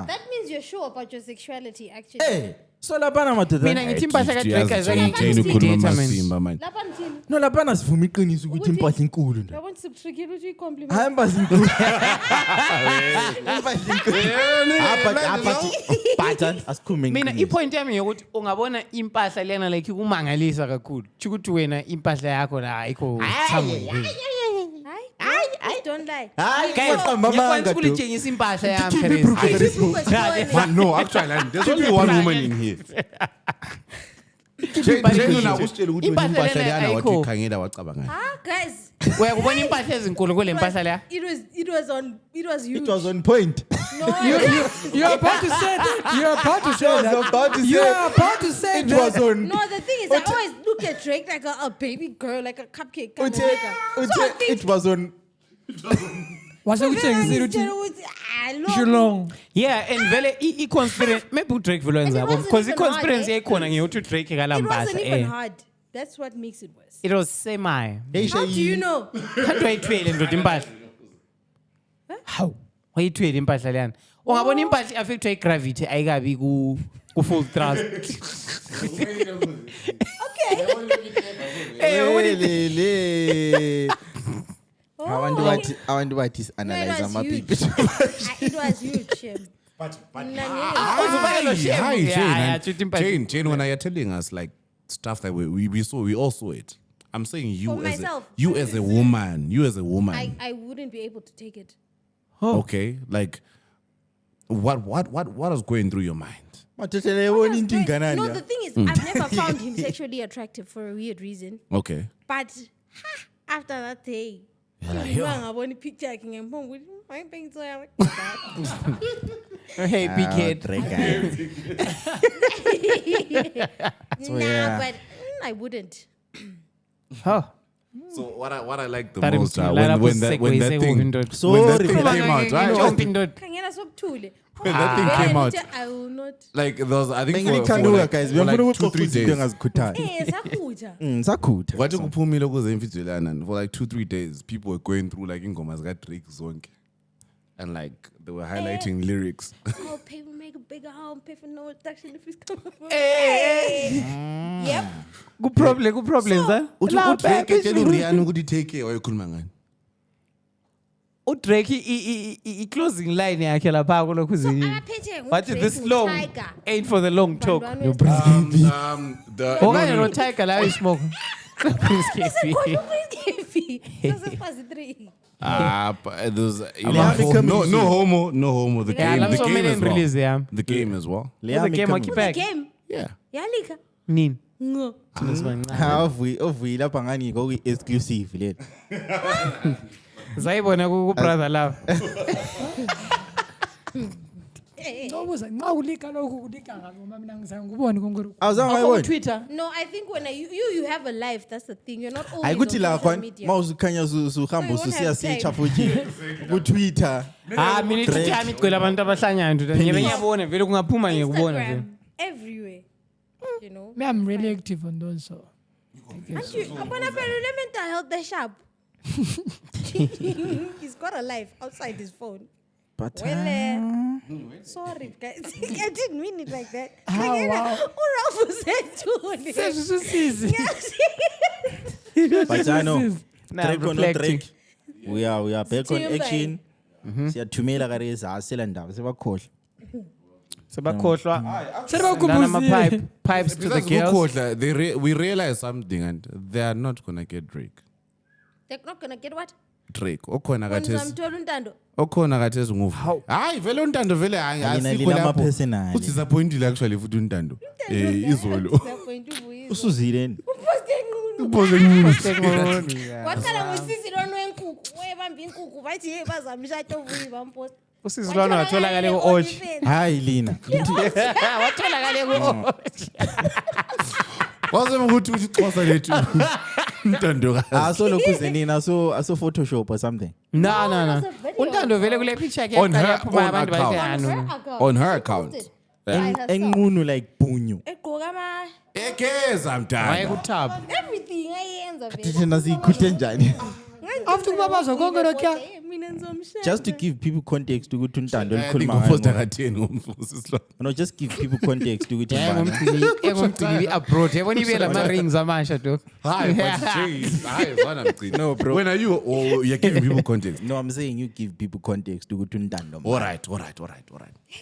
that means you're sure about your sexuality actually so lapha madoda mina ngithi impahla ka Drake Jane ukhuluma masimba man. lapha nithini no lapha nasivuma iqiniso ukuthi impahla inkulu nje yabona sibutrikile ukuthi uyi-compliment hamba zinkulu but asikhulume mina ipoint yami yokuthi ungabona impahla lena like kumangalisa kakhulu ukuthi wena impahla yakho la ayikho thamwe don't lie ngiyakwanisa kulitshengisa impahla yami Perez. Man, no, actually, there's only one woman in here. Jane unakusitshela ukuthi wena impahla leyana wathi ikhangela wacabanga. guys uyakubona impahla ezinkulu kule mpahla leya it was huge. It was on point. No, You're about to say that. You're about to say that. You're about to say It that. was on. no, the thing is, I always look at Drake like a baby girl, like a cupcake. kind of Ute, nigga. So I think it was on. Wasekutshengisile ukuthi long. Shulong. yeah and vele i-conspiracy maybe uDrake vele wenzabo wasn't because even i-conspiracy hard, yayikhona ngeyokuthi uDrake kala It mpahla wasn't even hard. That's what makes it worse. it was semi How do you know? kanti wayithwele ndoda impahla hawu wayithwele impahla leyana ungabona impahla i-affectwa i-gravity ayikabi ku-full thrust Abantu bathi analyze No, it was people. It was huge. Shem. Jane, when you're telling us like stuff that we saw, we all saw it. I'm saying you as a woman, I wouldn't be able to take it. Okay, like what was going through your mind? No, the thing is, I've never found him sexually attractive for a weird reason. Okay. But after that day, ngabona picture yakhe ngempombo ukuthi ayipengitso yami. hey big head Nah, but I wouldn't. oh So what I like the That most is- when that thing came out, right? Khangela sokuthule. When that thing came out, I will not. like those I think guys, for like 2-3 days. Sakhutha. Sakhutha. Wathi kuphumile kuze imfithelana for like 2-3 days people were going through like ingoma zika Drake zonke and like they were highlighting lyrics. Oh, people make a bigger home, pay for no reduction if it's coming from. Yep. good problems huh uDrake etshela uRihanna ukuthi take care wayekhuluma ngani. uDrake i-closing line yakhe lapha kulokhu zini what is this long ain't for the long talk okanye no tiger la ismoke But those no homo. The game as well. The game as well. the game The game. Yeah. Yalika. nini No. Ovuyi lapha ngani ngoku exclusive le. zayibona ku brother love Ngobuza nxa ulika lokhu kulika ngoma mina ngizange ngubone konke. Awuzange On wayibona? Twitter. No, I think when you have a life, that's the thing. You're not always Ayikuthi on la social khona media. mawuzukhanya usuhamba No, you won't ususiya have time. search futhi ku Twitter. Mina ithi yami igcwele abantu abahlanyayo ndoda. Ngeke ngiyabona vele kungaphuma ngiyakubona vele. Instagram, everywhere. You know. Me, I'm really active on those. So. Aren't you? Upon a mental health, they're sharp. He's got a life outside his phone. But Well, sorry, guys. I didn't mean it like that. Wow. Ralph said too. but I know. Nah, I'm Drake or no reflecting. Drake. We are back on Still action. Siyathumela kareza asela ndaba sebakhohle. Sebakhohlwa. Sebakhumbuzi. Lana pipes to the girls. Because we realize something and they are not gonna get Drake. They're not gonna get what? Drake. Okhona kathesi. Untando. Okhona kathesi nguvu. Hayi vele untando vele asikho lapho. Personal. Udisappointed actually futhi untando. Izolo. Usuzile. Wakhala ngusisi lona wenkukhu, webamba inkukhu bathi hey bazamshada Vuyi bampost. Usizilwana watholakale ku-Oji. Hayi Lina. Watholakale ku-Oji. Wazema ukuthi uXhosa lethu. Untando kazi. So lokhu zenina so Photoshop or something. No. Untando vele kule picture yakhe On her yaphuma own abantu account. bathi On her account. Enqunu like punyu. Egqoka ama Ekeza mntana. wayekuthaba. everything ayenza vele. Thina sikhuthe njani? After kubabaza konke lokho. Mina ngizomshada. Just to give people context ukuthi untando I think likhuluma uposta ngayo. ka10 ngomfusislo. No, just give people context ukuthi bani. Engomgcini abroad. Yabona ibela ama-rings amasha dog. Hi, but jeez. Hi, Zwana Mgcini. No, bro. When are you or you're giving people context? No, I'm saying you give people context ukuthi untando. All right.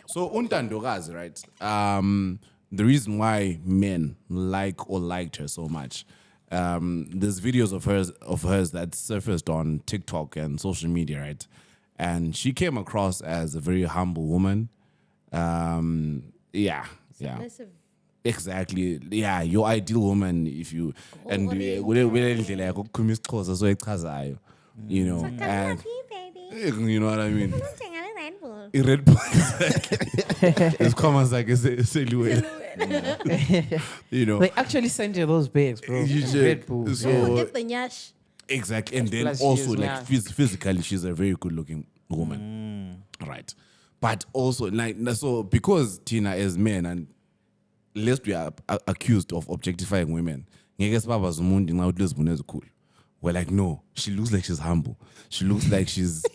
So untandokazi, right? The reason why men like or liked her so much, there's videos of hers that surfaced on TikTok and social media, right? And she came across as a very humble woman. Yeah. Submissive. Exactly. Yeah, your ideal woman if you and kulendlela yakho ukukhuluma isiXhosa so echazayo. You know, and you know what I mean? Red Bull. It's common like silhouette. You know. They actually sent you those bags, bro. You And should. Red Bull. So Get the nyash. exactly, and then Plus she also is like now- physically, she's a very good-looking woman, right? But also like so because Tina is men and lest we are accused of objectifying women. Ngeke sibabaza umuntu nxa uthi lezibone ezikhulu. We're like, no, she looks like she's humble. She looks like she's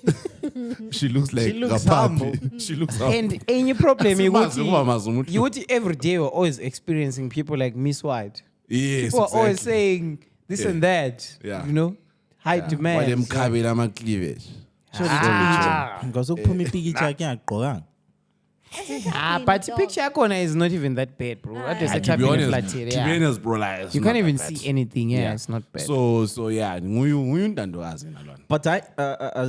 she looks like looks a puppy. humble. She looks humble. And any problem Asimazi ukubamaza umuntu. you would every day we're always experiencing people like Miss White. Yes, People are always exactly. saying this and that. Yeah. You know? High demand. Walemkhabela ama-cleavage. Ngazokuphuma ipicture yakhe engagqokanga. But the picture yakhona is not even that bad, bro. That is a To be honest, flat to be honest, bro, like it's You not can't even that bad. see anything. Yeah, it's not bad. So yeah, nguyu ntandokazi nalona. But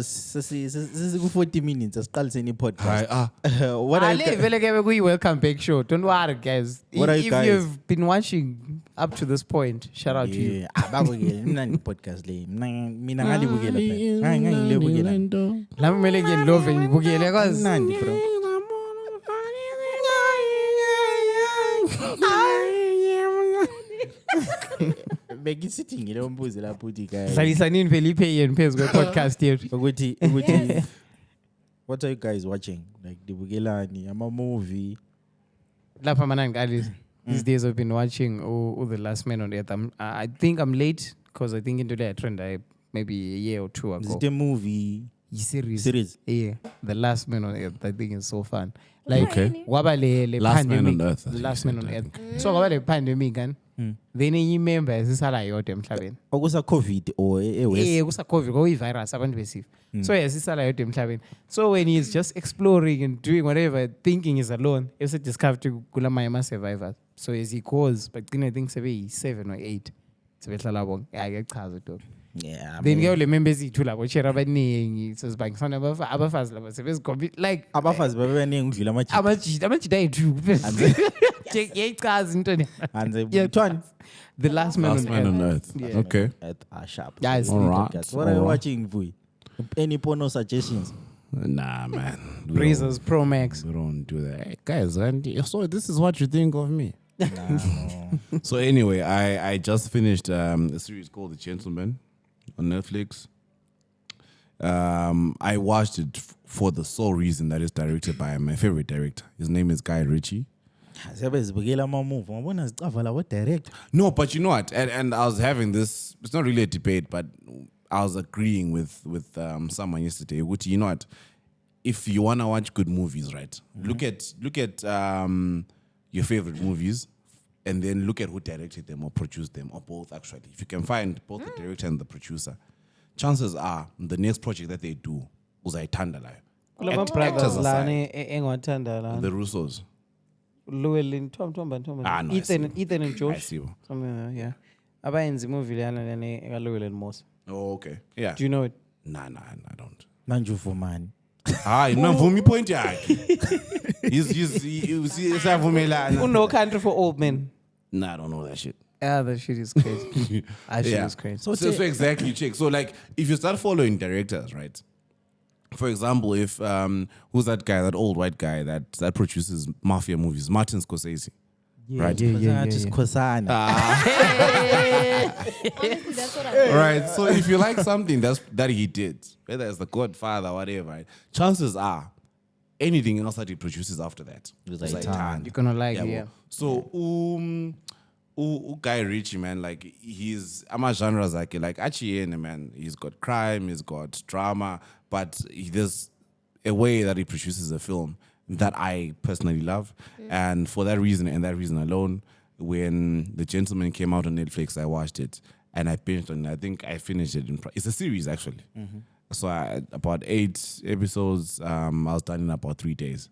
sisiku 40 minutes asiqaliseni i-podcast. Hayi What are you Ale vele ke kuyi welcome back show. Don't worry, guys. What are you If guys- you've been watching up to this point, shout out to you. Yeah, ababukele mina podcast le. Mina ngalibukela phela. Hayi ngilebukela. Lami kumele ngiyilove ngibukele cause Mnandi bro. Bekisithi ngile umbuzi lapho uthi guys. hlalisanini vele iphe yenu phezu kwe-podcast yethu. ukuthi what are you guys watching? Like dibukelani ama movie. Lapha mana ngiqalisa. These days I've been watching The Last Man on Earth. I think I'm late because I think into that trend maybe a year or two Is ago. it a movie? Series. Yeah, The Last Man on Earth. I think it's so fun. Like Okay. waba le Last Man pandemic. on Earth, I The think Last you Man said, on I Earth. So kwaba le pandemic kan. Then enye member yasisala yodwa emhlabeni. Okusa COVID or Eh kusa COVID kuyi virus abantu besifa. So yasisala yodwa emhlabeni. So when he's just exploring and doing whatever thinking is alone, he was discovered kulamanye survivors. So as he goes, but I think sebe 7 or 8. Sebehlala bonke. Ayachaza dog. Yeah. Then ke le members ethu labo share abaningi sesibangisana abafazi labo sebezigombi like abafazi babebaningi udlula amajida ethu. Yayichaza into le. Anze Yeah, Twan The Last Man Last Man on Earth. Yeah. Okay. at sharp. Guys, All right. What are you watching, Vuyi? Any porno suggestions? Nah, man. Brazers Pro Max. We don't do that. Hey, guys, so this is what you think of me. So anyway, I just finished a series called The Gentleman on Netflix. I watched it for the sole reason that it's directed by my favorite director. His name is Guy Ritchie. No, but you know what? And I was having this. It's not really a debate, but I was agreeing with someone yesterday. Which, you know what? If you wanna watch good movies, right? Look at your favorite movies, and then look at who directed them or produced them, or both. Actually, if you can find both the director and the producer, chances are the next project that they do uzayithanda layo. Actors aside, the Russos. Llewellyn, No, Ethan and Josh. I see. Something, yeah. Abayenza movie lana Llewellyn Moss. Oh, okay. Yeah. Do you know it? Nah, I don't. Manju for man. Vumi point yakhe. He's No Country for Old Men. Nah, I don't know that shit. Yeah, that shit is crazy. That shit is crazy. So exactly, check. So like, if you start following directors, right? For example, if who's that guy, that old white guy that produces mafia movies, Martin Scorsese. Right. Just Kosana. Honestly, that's what I Right. So if you like something that he did, whether it's The Godfather, whatever, right, chances are anything else that he produces after that, It's like like tan. You're gonna like it, yeah. So Guy Ritchie, man, like he's genres like actually, man, he's got crime, he's got drama, but there's a way that he produces a film that I personally love. And for that reason and that reason alone, when The Gentleman came out on Netflix, I watched it and I binged on it. I think I finished it. It's a series, actually. So about 8 episodes, I was done in about 3 days.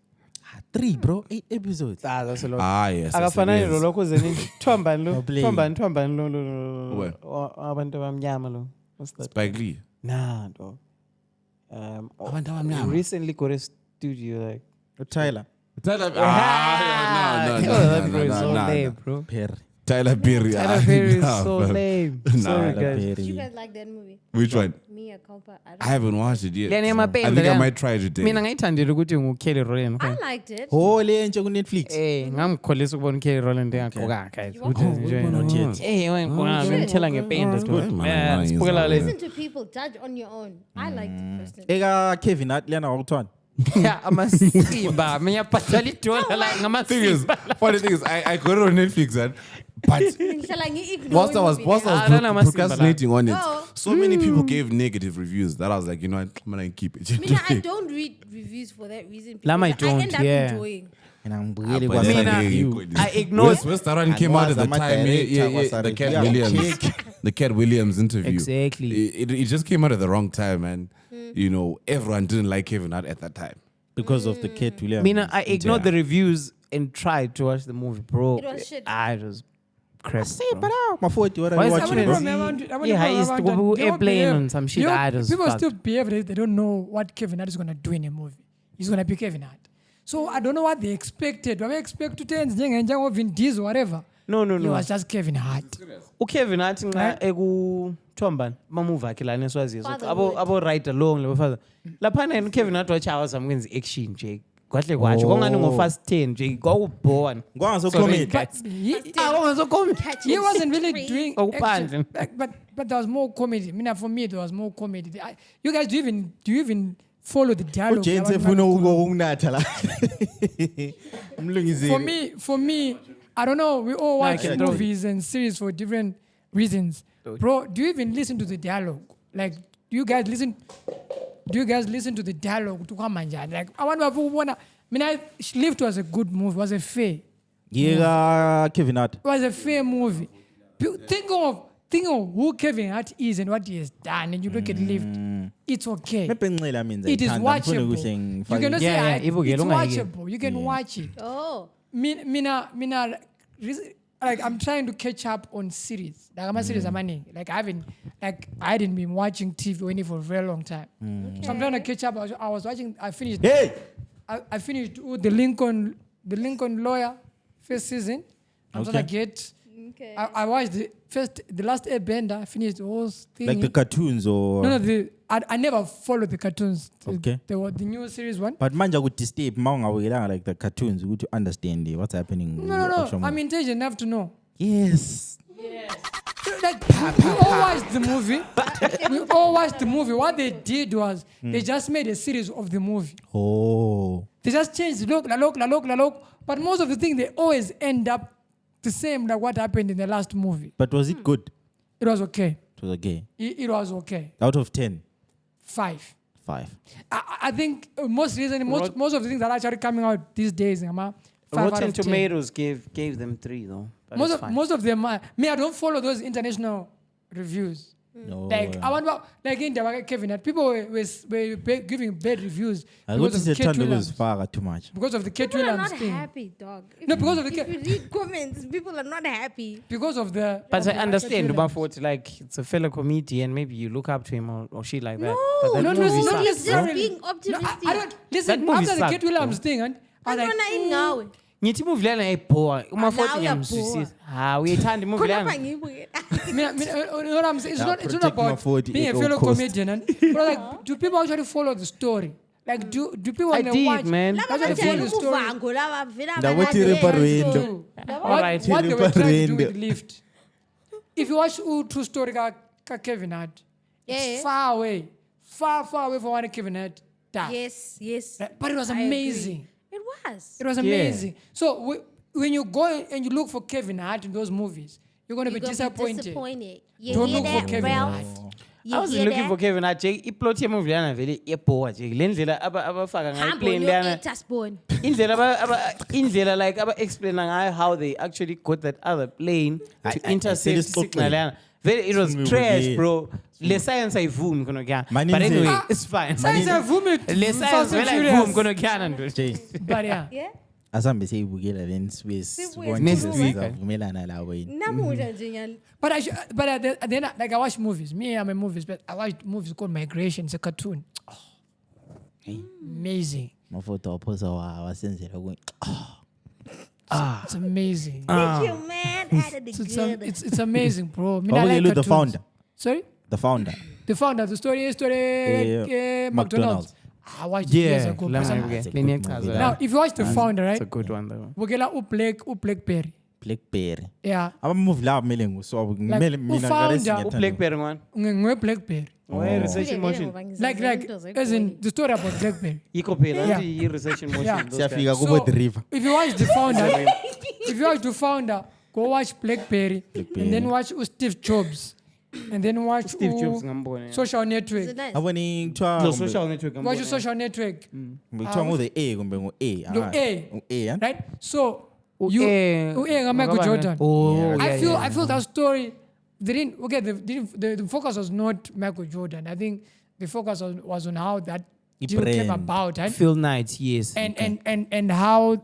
3, bro. 8 episodes. That's a lot. Yes. Akafanani lo lokho zeni Thombani lo. Blame. Thombani lo. Where? Abantu abamnyama lo. What's that? Spike Lee. Nah, dog. Abantu abamnyama. Recently got a studio like Tyler. Tyler. that bro is so lame, bro. Perry. Tyler Perry. Tyler Perry is so lame. Sorry, guys. Did you guys like that movie? Which one? Mia Culpa. I haven't watched it yet. Leni I amapende think I lana. might try today. Mina ngayithandela ukuthi nguKelly Rowland. I liked it. Oh, le nje ku Netflix. Ngamkholisa ukubona uKelly Rowland engagqoka guys. You want Not yet. Wena ngithela ngepende to. Sibukela le. Listen to people, judge on your own. I liked it personally. Eka Kevin Hart lena wakuthwana. Yeah, amasimba. Mina bhatala $1 like ngamasimba. Funny thing is, I got it on Netflix, but Ngihlala ngi-ignore whilst I was I don't know my procrastinating on it, No. so many people gave negative reviews that I was like, you know what, I'm gonna keep it. Mina, I don't read reviews for that reason. Lama, I because don't, end up yeah. enjoying. And I'm But really then Mina, again, I ignored. Where's that one came out at the time? The Cat Williams, the Cat Williams interview. Exactly. It just came out at the wrong time, and you know everyone didn't like Kevin Hart at that time. because of the Kate Williams. Mina, I ignored the reviews and tried to watch the movie, bro. It was shit. I was crap. But Maforty, what are Why you is watching? happening? bro? Yeah, I used to go airplane on some shit. I just People fucked. still behave like they don't know what Kevin Hart is going to do in a movie. He's going to be Kevin Hart. So I don't know what they expected. What they expect to turn or Vin Diesel, whatever. No. He was just Kevin Hart. Kevin Hart nxa ekuThombani mamuva akhe lana esiwaziyo abo right along labo father laphana yena Kevin Hart wachawa samkwenza action nje kwahle kwatsho kongani ngo fast 10 nje kwakubhona Ngwangazokhomedi. He wasn't really doing Okuphandle. action, but there was more comedy. For me, there was more comedy. You guys, do you even follow the dialogue? Jane sefuna ukunatha la. Umlungizile. For me, I don't know. We all watch movies and series for different reasons. Bro, do you even listen to the dialogue? Like, do you guys listen to the dialogue to come and like? I I Lift was a good movie. Was a fair. Yeah, Kevin Hart. It was a fair movie. Think of who Kevin Hart is and what he has done, and you look at Lift. It's okay. It is watchable. You cannot say it's watchable. You can watch it. Oh. Mina, like I'm trying to catch up on series. Like I'm a series amaning. Like I hadn't been watching TV only for a very long time. So I'm trying to catch up. I was watching. I finished. Hey. I finished the Lincoln Lawyer first season. I'm trying to get. Okay. I watched the last Airbender. I finished the whole thing. Like the cartoons or no, the I never followed the cartoons. Okay. The new series one. But manja would disturb like the cartoons would to understand what's happening. No. I'm intelligent enough to know. Yes. Like, we all watched the movie. We all watched the movie. What they did was they just made a series of the movie. Oh. They just changed la look. But most of the things they always end up the same like what happened in the last movie. But was it good? It was okay. It was okay. It was okay. Out of 10. 5. I think most of the things that are actually coming out these days, 5 Rotten Tomatoes gave them 3 though. Most of them are. I don't follow those international reviews. No. Like I wonder, like in the Kevin, that people were giving bad reviews. I got to say was far too much. Because of the Kate People are Williams not thing. happy, dog. No, because of the if you read comments, people are not happy. Because of the. But I understand Maforty, like it's a fellow comedian, maybe you look up to him or shit like that. But that not movie necessarily. It's just being optimistic. I don't listen. That movie After the sucked, Kate Williams thing, and I was like, ngithi movie lana ayibhoa uMaforty Now ngiyamzwisisa uyayithanda movie lana what I'm saying, it's not about Maforty being a at all fellow cost. comedian. But like, do people actually follow the story? Like, do people I when they did, watch, man. actually follow the story? What they were Trying to do with Lift. If you watch True Story ka Kevin Hart, it's far away from what Kevin Hart does. Yes. But it was amazing. It was amazing. So when you go and you look for Kevin Hart in those movies, you're going to be disappointed. Don't look for Kevin Hart. I was looking for Kevin Hart. Iplot ye movie lana vele iyebhoa nje. Le ndlela abafaka ngayo plane lana. Indlela like aba explain ngayo how they actually got that other plane to intercept signal lana. It was trash, bro. Le science ayivumi khona kuyana. But anyway, it's fine. Science ayivumi. Le science vele ayivumi khona kuyana nto. But yeah. Asambe seyibukela then Next week. Avumelana lawo yini. Namuhla nje nyalo. But then like I watch movies. Me, I'm a movies, but I watch movies called Migration. It's a cartoon. Amazing. Maforty opposa wasenzela ku. It's amazing. Thank you, man. Added together. It's amazing, bro. What will you do, the founder? Sorry? The founder. The story McDonald's. I watched it years ago. Now, if you watch the founder, right? It's a good one though. Bukela Blackberry. Blackberry. Yeah. I'm move la melengu so Blackberry man. Blackberry. Where recession motion? Like as in the story about Blackberry. Iko recession motion. Siyafika kubo the river. If you watch the founder, go watch Blackberry. And then watch Steve Jobs. And then watch Steve Jobs ngambona. Social Network. Abone Social Network. Watch Social Network. Ngithiwa ngo the A kumbe ngo A. A, right? So Michael Jordan. I feel that story. The focus was not Michael Jordan. I think the focus was on how that deal came about. Right? Phil Knight, yes. And how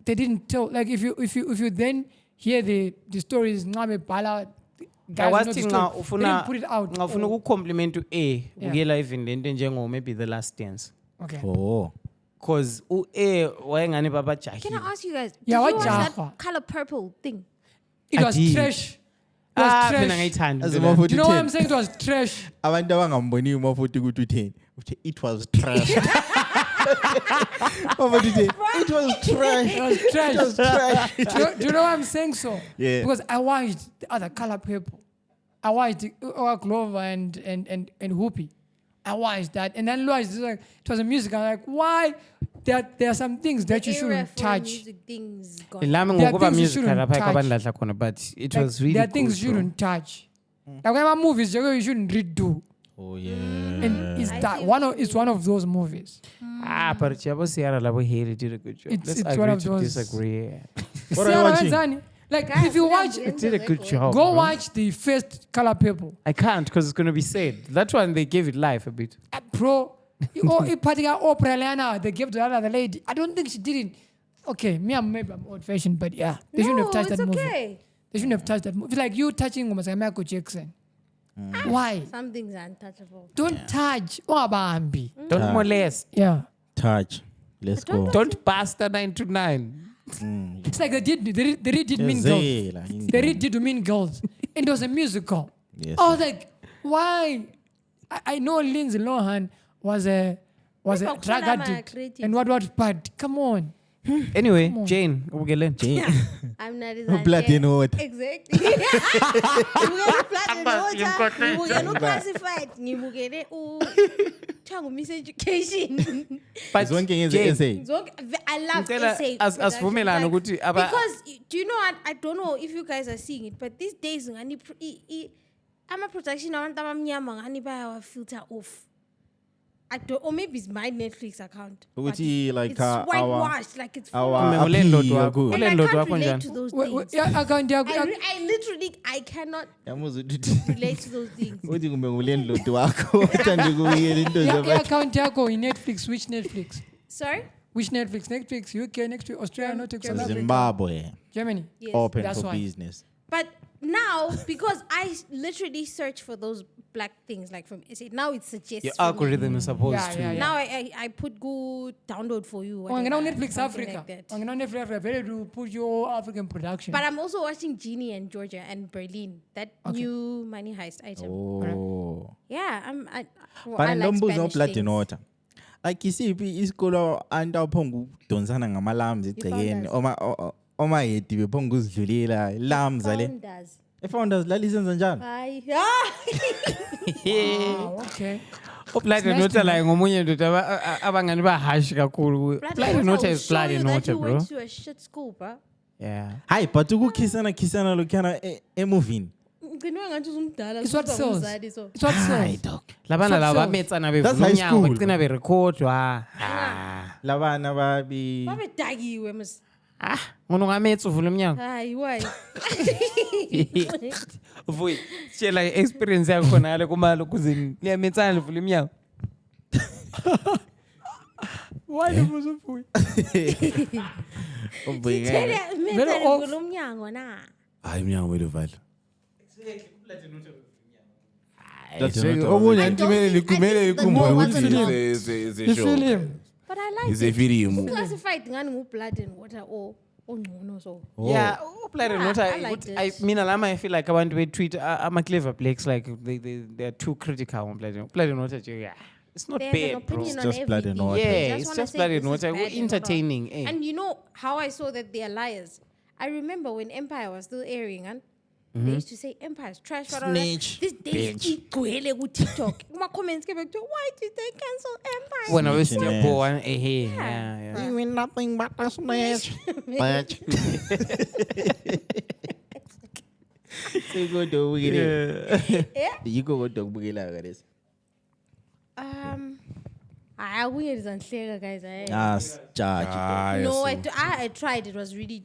they didn't tell. Like if you then hear the stories, Bala. I was thinking now, put it out. Ufuna uku-compliment to-A ukuyela even le nto njengo maybe The Last Dance. Okay. Oh. Because u-A wayengani babajahile. Can I ask you guys? Yeah, did what you watch Jaffa? that color purple thing? It was trash. It was trash. Mina ngayithanda. Do you know why I'm saying it was trash? Abantu abangamboni uMaforty ukuthi utheni. It was trash. It was trash. It was trash. Do you know why I'm saying so? Yeah. Because I watched the other color people. I watched Glover and Whoopi. I watched that, and then realized it was a music. I'm like, why? There are some things that you shouldn't touch. Lami ngokuba music lapha ekabandla khona, but it was really there are things you shouldn't touch. Like when movies you shouldn't redo. Oh yeah. And it's one of those movies. But Chabo Sierra Labo Haley did a good job. It's Let's one agree of to those. disagree. What are you watching? Like if you watch, It did a good job. go bro. watch the first color people. I can't because it's gonna be sad. That one they gave it life a bit. Bro, in particular, Oprah Lana, they gave to that other lady. I don't think she didn't. Okay, maybe I'm old fashioned, but yeah, they shouldn't have touched that movie. Okay. They shouldn't have touched that movie. It's like you touching Michael Jackson. Why? Some things are untouchable. Don't touch. Wabambi. Don't molest. Yeah. Touch. Let's go. Don't pass the 9 to 9. It's like they redid Mean Girls. They redid Mean Girls. And it was a musical. Yes. I was like, why? I know Lindsay Lohan was a Never drug call her addict creative. and what, but come on. Anyway, Jane, ubukele. I'm not as Blood in water. Exactly. Ngibukele blood in water. Ngibukele uclassified. Ngibukele kuthiwa Miss Education. But Zonke ngeze Jane, essay. I love Ngicela essay. asivumelane ukuthi aba- Because do you know what? I don't know if you guys are seeing it, but these days ngani ama production abantu abamnyama ngani filter off. I don't, or maybe it's my Netflix account. but Ukuthi like it's our whitewashed, like it's full our of- Ulendoda appeal wakho. good. and I Ulendoda can't wakho relate njani? to those Wait, things. account yakho. I literally, I cannot Yamuzwa ukuthi relate to those things. uthi kumbe ngulendoda wakho uthanda ukuyela into zabantu. Account yakho in Netflix. Which Netflix? Sorry? Which Netflix? Netflix UK, Netflix Australia, Netflix South Africa, Zimbabwe Germany. Yes. open That's for why. business. But now, because I literally search for those black things, like from SA, now it suggests. Your for me. algorithm is supposed Yeah, to. yeah, yeah. Now I put good download for you. Oh, I'm on whatever, Netflix something Africa. like that. I'm on Netflix Africa. Very to put your African production. But I'm also watching Genie and Georgia and Berlin, that new Money Heist item. Oh. Yeah, I Bana like nombuzo Spanish blood in things. water. Like isiphi isikolo antu aphonga ukudonsana ngamalams egcekeni oma yedi bephonga uzidlulela lams ale. Founders. Founders lalisenza njani? Hayi. Wow, okay. Blood and water like ngomunye ndoda abangani bahash kakhulu. Blood and water is blood and water, You bro. went to a shit school, bro. Yeah. Hayi but ukukhisana lokhana emovini. Ngcinwe ngathi uzumdala. It's what kodwa sells. umzali, so. It's what sells. dog. Labana It's what laba sells. metsana That's bevula high umnyango school, bagcina berekhodwa. Ah. Labana babi Babedakiwe mus. Ngono ngametsa uvula umnyango. Hayi, why? Vuyi. Tshela experience yakho khona le kumalo kuzini. Liyametsana livula umnyango. Why the was Sithele Very mina off. ngivula umnyango na. Hayi umnyango wethu vala. Omunye kumele ikhumbule what's ukuthi wrong? is a You show. feel him? But I like Is a it. film. Classified ngani ngu-blood and water or ongcono so. Yeah, blood and Yeah, water. I liked it. Mina lama I feel like abantu betweet ama clever blacks like they're too critical on blood and water. Yeah. It's not They have an bad, bro. opinion It's on just blood and everything. water. They Yeah, it's wanna just say blood this and is water. bad and Entertaining, whatever. eh. And you know how I saw that they are liars? I remember when Empire was still airing, and they used to say Empire's trash. Snitch, This day igcwele ku TikTok. My comments came back to why did they cancel Empire? When I was Snitching still ass. born, yeah. You mean nothing but a snitch. Bitch. You go to Wicknell. Yeah. You go to Wicknell like this. I wouldn't understand, guys. Yes, judge. No, I tried. It was really.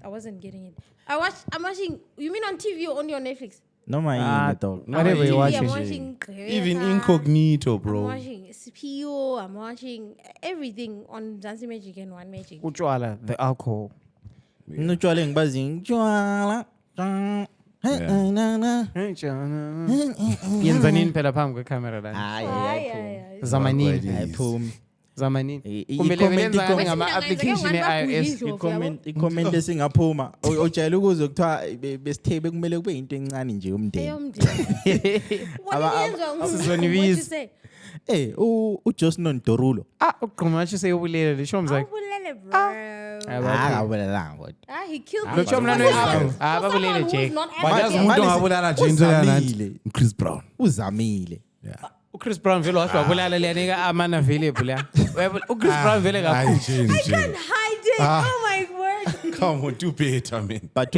I wasn't getting it. I'm watching. You mean on TV or on your Netflix? No, my dog. Whatever you watch, I'm is watching. Even Greta, incognito, I'm bro. watching CPO. I'm watching everything on Zanzi Magic and One Magic. Uchwala, the alcohol. No challenge, buzzing. Yenza nini phela phambi kwecamera la? Zamanini. Zamanini. Kumele wenza ngani ngama application e-iOS? I-comment esingaphuma ojayela ukuze kuthiwa besithebe kumele kube into encane nje yomndeni. Sizonibiza. uJosnon Dorulo Uqhuma nje seyobulele lisho mzake. akabulelanga kodwa. He killed Lo chomla no someone ababulele who's Jack. not Wayazi African. umuntu ongabulala nje into Uzamile. Chris Brown. Uzamile. Chris Brown vele wathi wabulala liyanika amana available la. Chris Brown vele kakhulu. I can't hide it. Oh my word. Come on, do better, man. But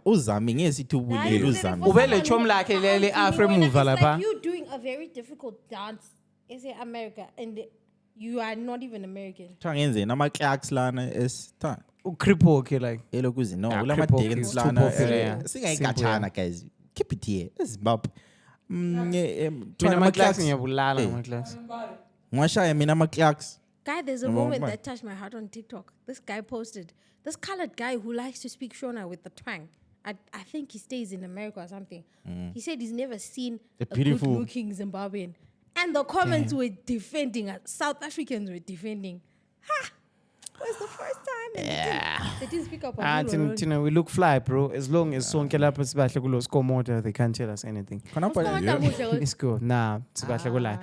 uzami ngesithi ubulele uzami. Ubele chom lakhe leli afre move It's lapha. like you doing a very difficult dance. It's in America and you are not even American. Kuthiwa ngenzeni ama-clerks lana esithanda. Ucripo okay like. Elokuzi no Yeah, ulama cripple Dickens is too lana popular, yeah. singayikatshana guys. Keep it here. eZimbabwe. Mina ama-class ngiyabulala ama-class. Ngwashaya mina ama-clerks. Guy, there's a moment that touched my heart on TikTok. This guy posted, this colored guy who likes to speak Shona with the twang. I think he stays in America or something. He said he's never seen a beautiful- good-looking Zimbabwean. And the comments were defending us. South Africans were defending. was the first time. And they didn't speak up. Tina, we look fly, bro. As long as sonke lapha sibahle kulo score motor, they can't tell us anything. It's good. Nah, sibahle kula.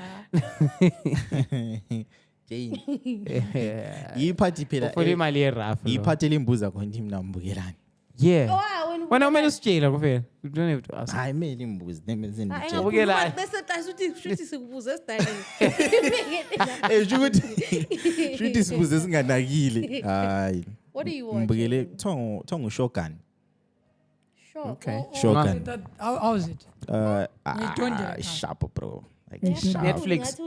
Yiphathi phela. Ufuna imali yeraf. Yiphathele imbuza khona imnambukelani. Yeah. When I'm in Australia, you don't have to ask. Hayi mele imbuzi nemenzeni. Shuthi sibuze singanakile. Hayi. What do you want? Mbukele thongo Shogun. Okay. Shogun. How is it? Sharp, bro. Like Netflix.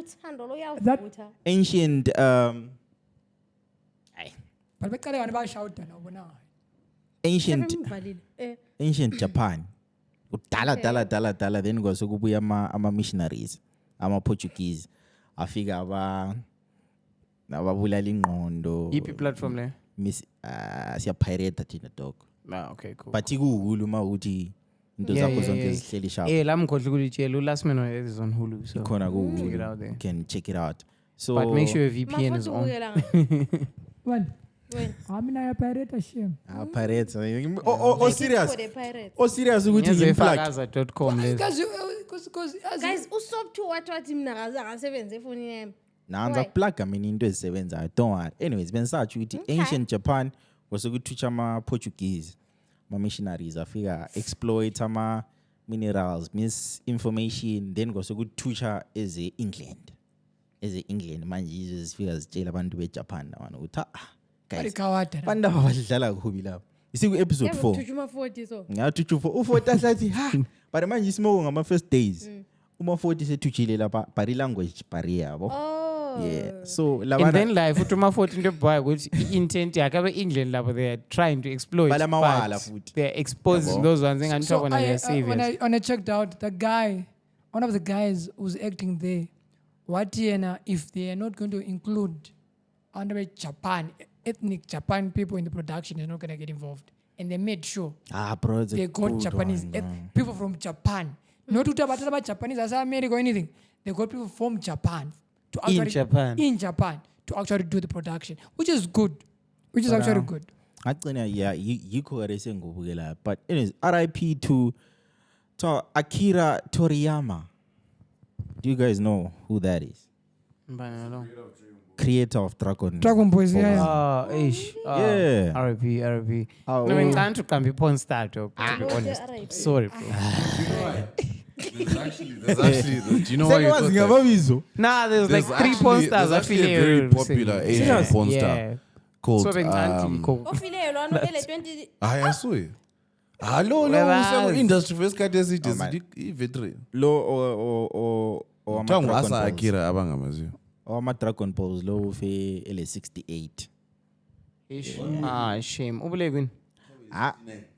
Ancient ancient Japan. Dala then kwasekubuya ama missionaries, ama Portuguese. Afika ababulala ingqondo. Yipi platform le? Miss siya pirate thina dog. Okay, cool. But ikuhulu mawuthi into zakho zonke zihleli sharp. La mkhohle kulitshela last man is on Hulu, so Khona ku check it out there. You can check it out. So But make sure your VPN is on. When? I mean, I pirate a shame. Pirates. Serious. Serious ukuthi ngimplug. Fakaza.com Because guys, usop to what imnakaza ngasebenza efonini yami. Nanza plug mina into ezisebenzayo. Don't worry. Anyways, bensathi ukuthi ancient Japan wasekuthutha ama Portuguese, ama missionaries afika exploit ama minerals, misinformation, then kwasekuthutha eze England. Manje yizo zifika zitshela abantu beJapan nawana ukuthi guys, bantu abadlala kubi lapho. Isiku episode 4. Maforty so. Ngathuthu u40 ahlathi but manje isimo ngama first days. Maforty sethujile lapha bari language barrier yabo. Yeah. So labana and then live Maforty into boy which intent yakabe England lapho they are trying to exploit. They are exposing those ones and talk on their saviors. When I checked out the guy, one of the guys who's acting there, if they are not going to include under Japan, ethnic Japan people in the production is not going to get involved. And they made sure they got Japanese people from Japan. Not to talk about Japanese as America or anything. They got people from Japan to actually in Japan to actually do the production, which is good. Which is actually good. But anyways, RIP to Akira Toriyama. Do you guys know who that is? Creator of Dragon Boys, yeah. RIP. No, I'm trying to come be porn star, to be honest. Sorry, bro. There's actually, do you know why you got that? Nah, there's like 3 porn stars affiliated. Very popular Asian porn star called I saw it. Hello, industry first category is veteran. Lo or Akira abangamaziyo. Or my Dragon Balls low fe L68. Shame. Ubulekweni.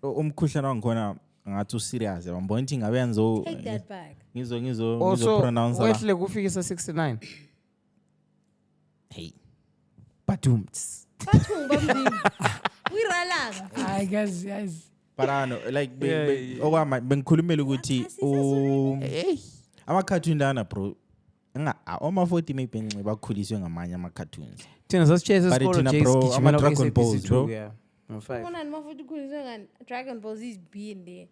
Umkhuhlane wangikhona ngathi serious. Ngibona ukuthi ngabe yanzo. Take that back. Ngizo pronounce la. Wehle kufikisa 69. Hey. Batumts. Wiralaga. I guess. Parano like bengikhulumela ukuthi ama cartoon dana bro. Maforty maybe bakhuliswe ngamanye ama cartoons. Thina sasichase isikolo ama Dragon Balls bro. Yeah. Maforty khuliswe ngani Dragon Balls is being there.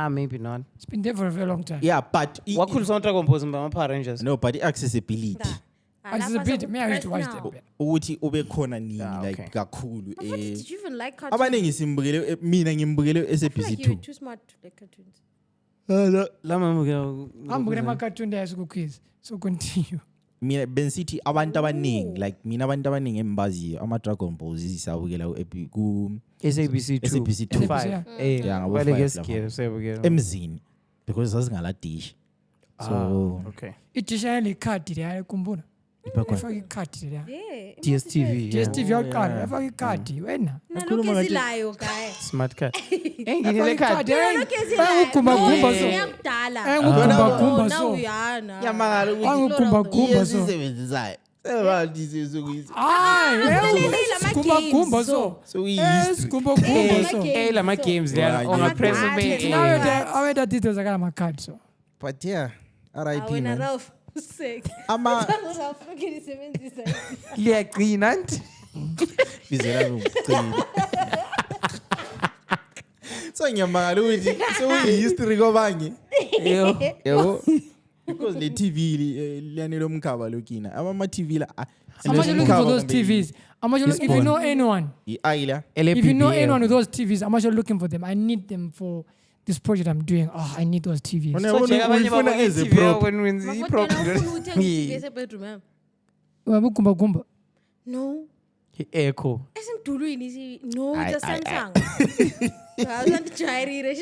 Maybe not. It's been there for a very long time. Yeah, but wakhuliswa Dragon Balls ngama Power Rangers. No, but the accessibility. Accessibility, me I need to watch them. Ukuthi ube khona nini like kakhulu Did you even like cartoons? abaningi simbukele mina ngimbukele SABC2. You're too smart to like cartoons. I'm going to cartoon there as quiz. So continue. Mina City abantu abaningi like mina abantu abaningi embaziyo ama Dragon Balls isabukela ku SABC2 5. Yeah, ngabo emzini because sasingala dish. So okay. Itisha le card there kumbona. Ifaka icard there. DSTV yaqala ifaka icard wena. Nakhuluma ngazilayo guy. Smart card. Engine card. Ngumba so. Ngiyakudala. Ngumba so. Now uyana. Yamangala ukuthi ngumba so. Sisebenzisayo. Sebadizizukuyisa. Kumba so. So easy. Kumba so. Lama games there on a press bay. I went details akala ma card so. But yeah, RIP man. Sick. Ama Liyaqina. Bizela ukucela. So ngiyamangala ukuthi history kobanye. Yebo. Because the TV liyanelo mkhaba lokina. Ama TV la. I'm actually looking for those TVs. I'm actually if you know anyone. If you know anyone with those TVs, I'm actually looking for them. I need them for this project I'm doing. Oh, I need those TVs. So check abanye as a prop when wenza prop. Gumba. No. Echo. Esimdulwini no, it's a Samsung. I want to try it.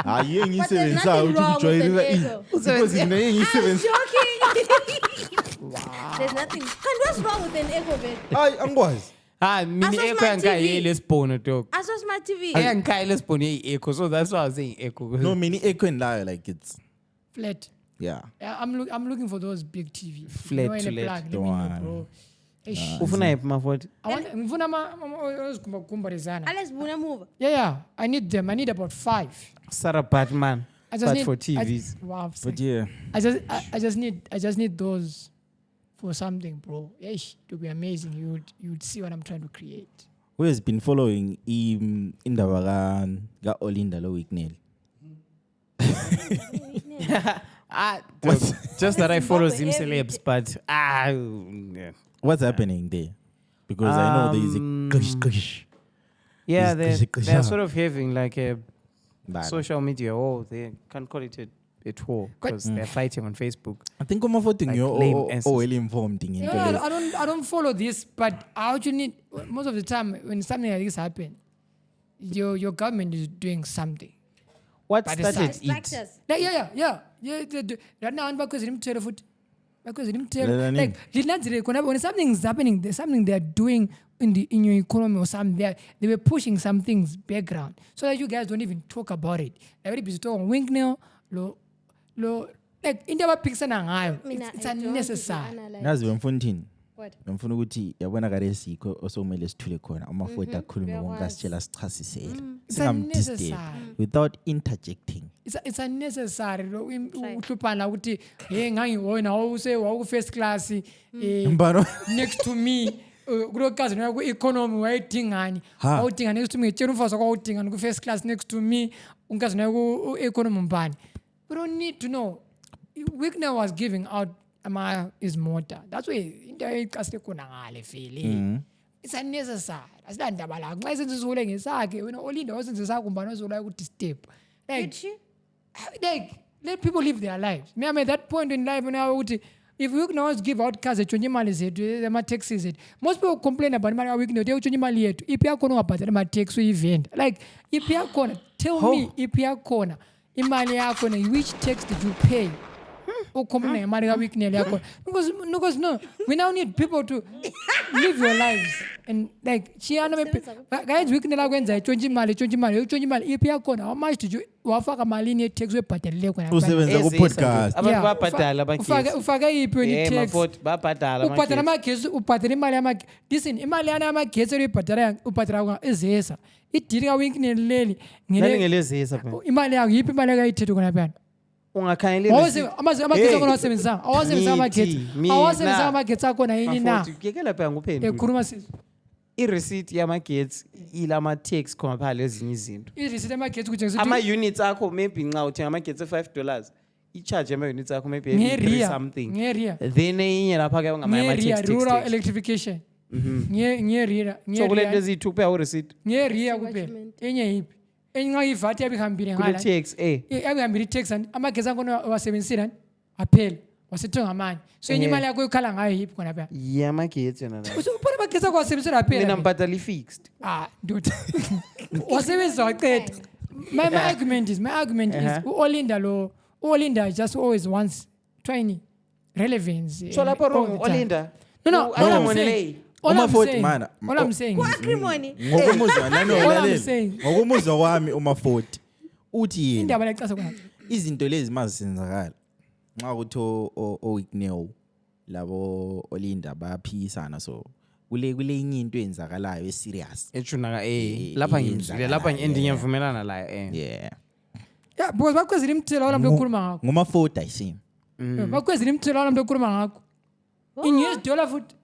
Ah, you ain't sebenzisa ukujwayela because I'm joking. There's nothing. What's wrong with an Echo bed? Hayi angikwazi. Mini Echo angikayele sibhono dog. As was my TV. Angikayele sibhono Echo, so that's why I was saying Echo. No, mini Echo and lie like it's flat. Yeah. I'm looking for those big TVs. Flat to let. Bro. Ufuna yiphi Maforty? Ngifuna gumba rezana. Let's move. Yeah. I need them. I need about 5. Sarah Batman. But for TVs. But yeah. I just need those for something, bro. It would be amazing. You would see what I'm trying to create. Who has been following indaba ka Olinda lo Wicknell? Just that I follow Zim celebs, but yeah. What's happening there? Because I know there is a kush. Yeah, they're sort of having like a social media war. They can't call it a tour because they're fighting on Facebook. I think I'm voting you're well informed. I don't follow this, but I actually need most of the time when something like this happens, your government is doing something. What started it? Yeah. Right now, because when something's happening, there's something they're doing in your economy or something. They were pushing some things background so that you guys don't even talk about it. Everybody busy talking Wicknell, like in the picture it's unnecessary. Nazi wemfundini. What? Ngifuna ukuthi yabona kare sikho osomele sithule khona amaFoto akhulume ngonkasitshela sichasisele. Unnecessary without interjecting. It's unnecessary uhluphana ukuthi hey ngangiwona wawuku first class next to me kulokazi na ku economy wayidingani awudinga next to me tshela umfazi kwawudingani ku first class next to me unkazi na ku economy mbani. We don't need to know. Wicknell was giving out his motor. That's why into icasile khona ngale feeling. It's unnecessary. Asidandaba la. Nxa isenzisule ngesakhe wena Olinda wasenzisa kumbani ozola ku disturb. Like let people live their lives. Me I'm at that point in life now ukuthi if Wicknell was give out cars etshonje imali zethu ama taxes ethu. Most people complain about imali ka Wicknell etshonje imali yethu. Iphi yakhona ungabhadala ama tax uyivenda. Like iphi yakhona tell me iphi yakhona imali yakho na which tax did you pay? Complain imali ka Wicknell yakho because no, we now need people to live your lives and like chiyana guys Wicknell akwenza etshonje imali iphi yakhona how much did you wafaka malini ye tax webhadalile khona usebenza ku podcast abantu babhadala ufake iphi when tax babhadala ubhadala amagesi ubhadala imali yamagesi. Listen imali yana amagesi uyibhadala ubhadala ezesa idili ka Wicknell leli ngelezesa imali yakho yiphi imali yakayithethe khona phana ungakhangelele amagesi akho awasebenzisa awasebenzisa amagesi akho na yini na ngekela phela nguphendula ekhuluma sisi i-receipt yamagesi ilama tax khona phala ezinye izinto i-receipt yamagesi kutshengisa ama units akho maybe nxa uthenga amagesi $5 i-charge yama units akho maybe every something then enye lapha ke ngama tax rural electrification ngeria so kulento ezithu kuphela u-receipt ngeria kuphela enye yiphi enye ivat yabihambile ngala tax yabihambile tax amagesi akho wasebenzisira aphela wasithenga amanye so enye imali yakho ukhala ngayo yiphi khona phela yamagesi yona la usubona amagesi akho wasebenzisira aphela mina mbadala fixed dude wasebenzisa waqeda my argument is Olinda just always wants trying relevance so lapho Olinda no umaFoty mana all I'm saying Acrimony. ngokumuzwa kwami umaFoty uthi yini indaba lecasa khona izinto lezi mazisenzakala nxa kuthi Wicknell labo Olinda bayaphisana so kule inye into enzakalayo eserious echuna lapha ngizile lapha ngiyavumelana la yeah because bakwezile imthela wala mntu okhuluma ngakho ngomaFoty ayisimi bakwezile imthela wala mntu okhuluma ngakho in US dollar futhi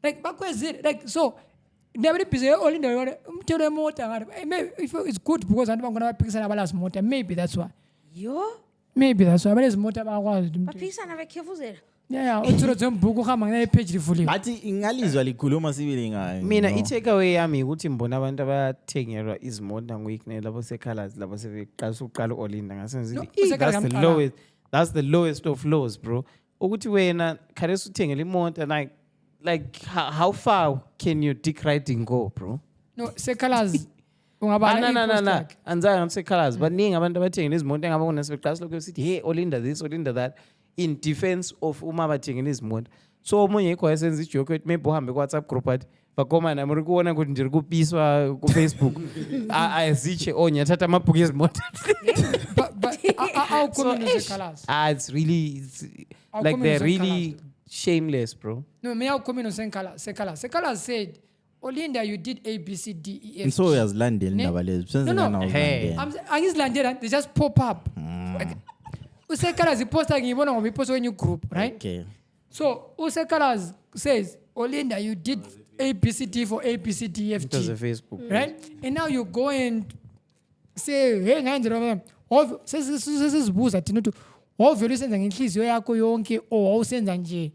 Like bakwezile like so never busy Olinda umthelo emoto maybe if it's good because abantu bangona baphikisana abalasi motor maybe that's why. Maybe that's why abalezi motor bakwazi ukuthi baphikisana bekhefuzela. Yeah, uthuro zembhuku uhamba ngale page livuliwe. Bathi ingalizwa likhuluma sibili ngayo. Mina i-takeaway yami ukuthi mbona abantu abathengelwa izimoto ngoWicknell labo seColors labo sebeqala uqala Olinda ngasenze that's the lowest of lows bro. Ukuthi wena khalesi uthengele imoto like how far can your dick riding go bro? No, seColors ungabala no. Anzanga seColors baningi abantu abathengele izimoto engabona sebeqala lokho sithi hey Olinda this Olinda that. In defense of uma bathengile izimoto so omunye yikho yasenza ijoke ethi maybe uhambe ku WhatsApp group athi bakoma nami ukuona ukuthi nje kupiswa ku Facebook aziche onyathatha amabhuku ezimoto but how come seColors it's really like they're really shameless bro. No, me how come seColors said Olinda you did A B C D E F. So uyazilandela indaba lezi senze ngana hey angizilandela they just pop up. Usecolors iposta ngiyibona ngoba iposta kwenye group right okay so Usecolors says Olinda you did ABCD for ABCDFG it was a Facebook right and now you go and say hey ngayenzela sesizibuza thina ukuthi wovela usenza ngenhliziyo yakho yonke owusenza nje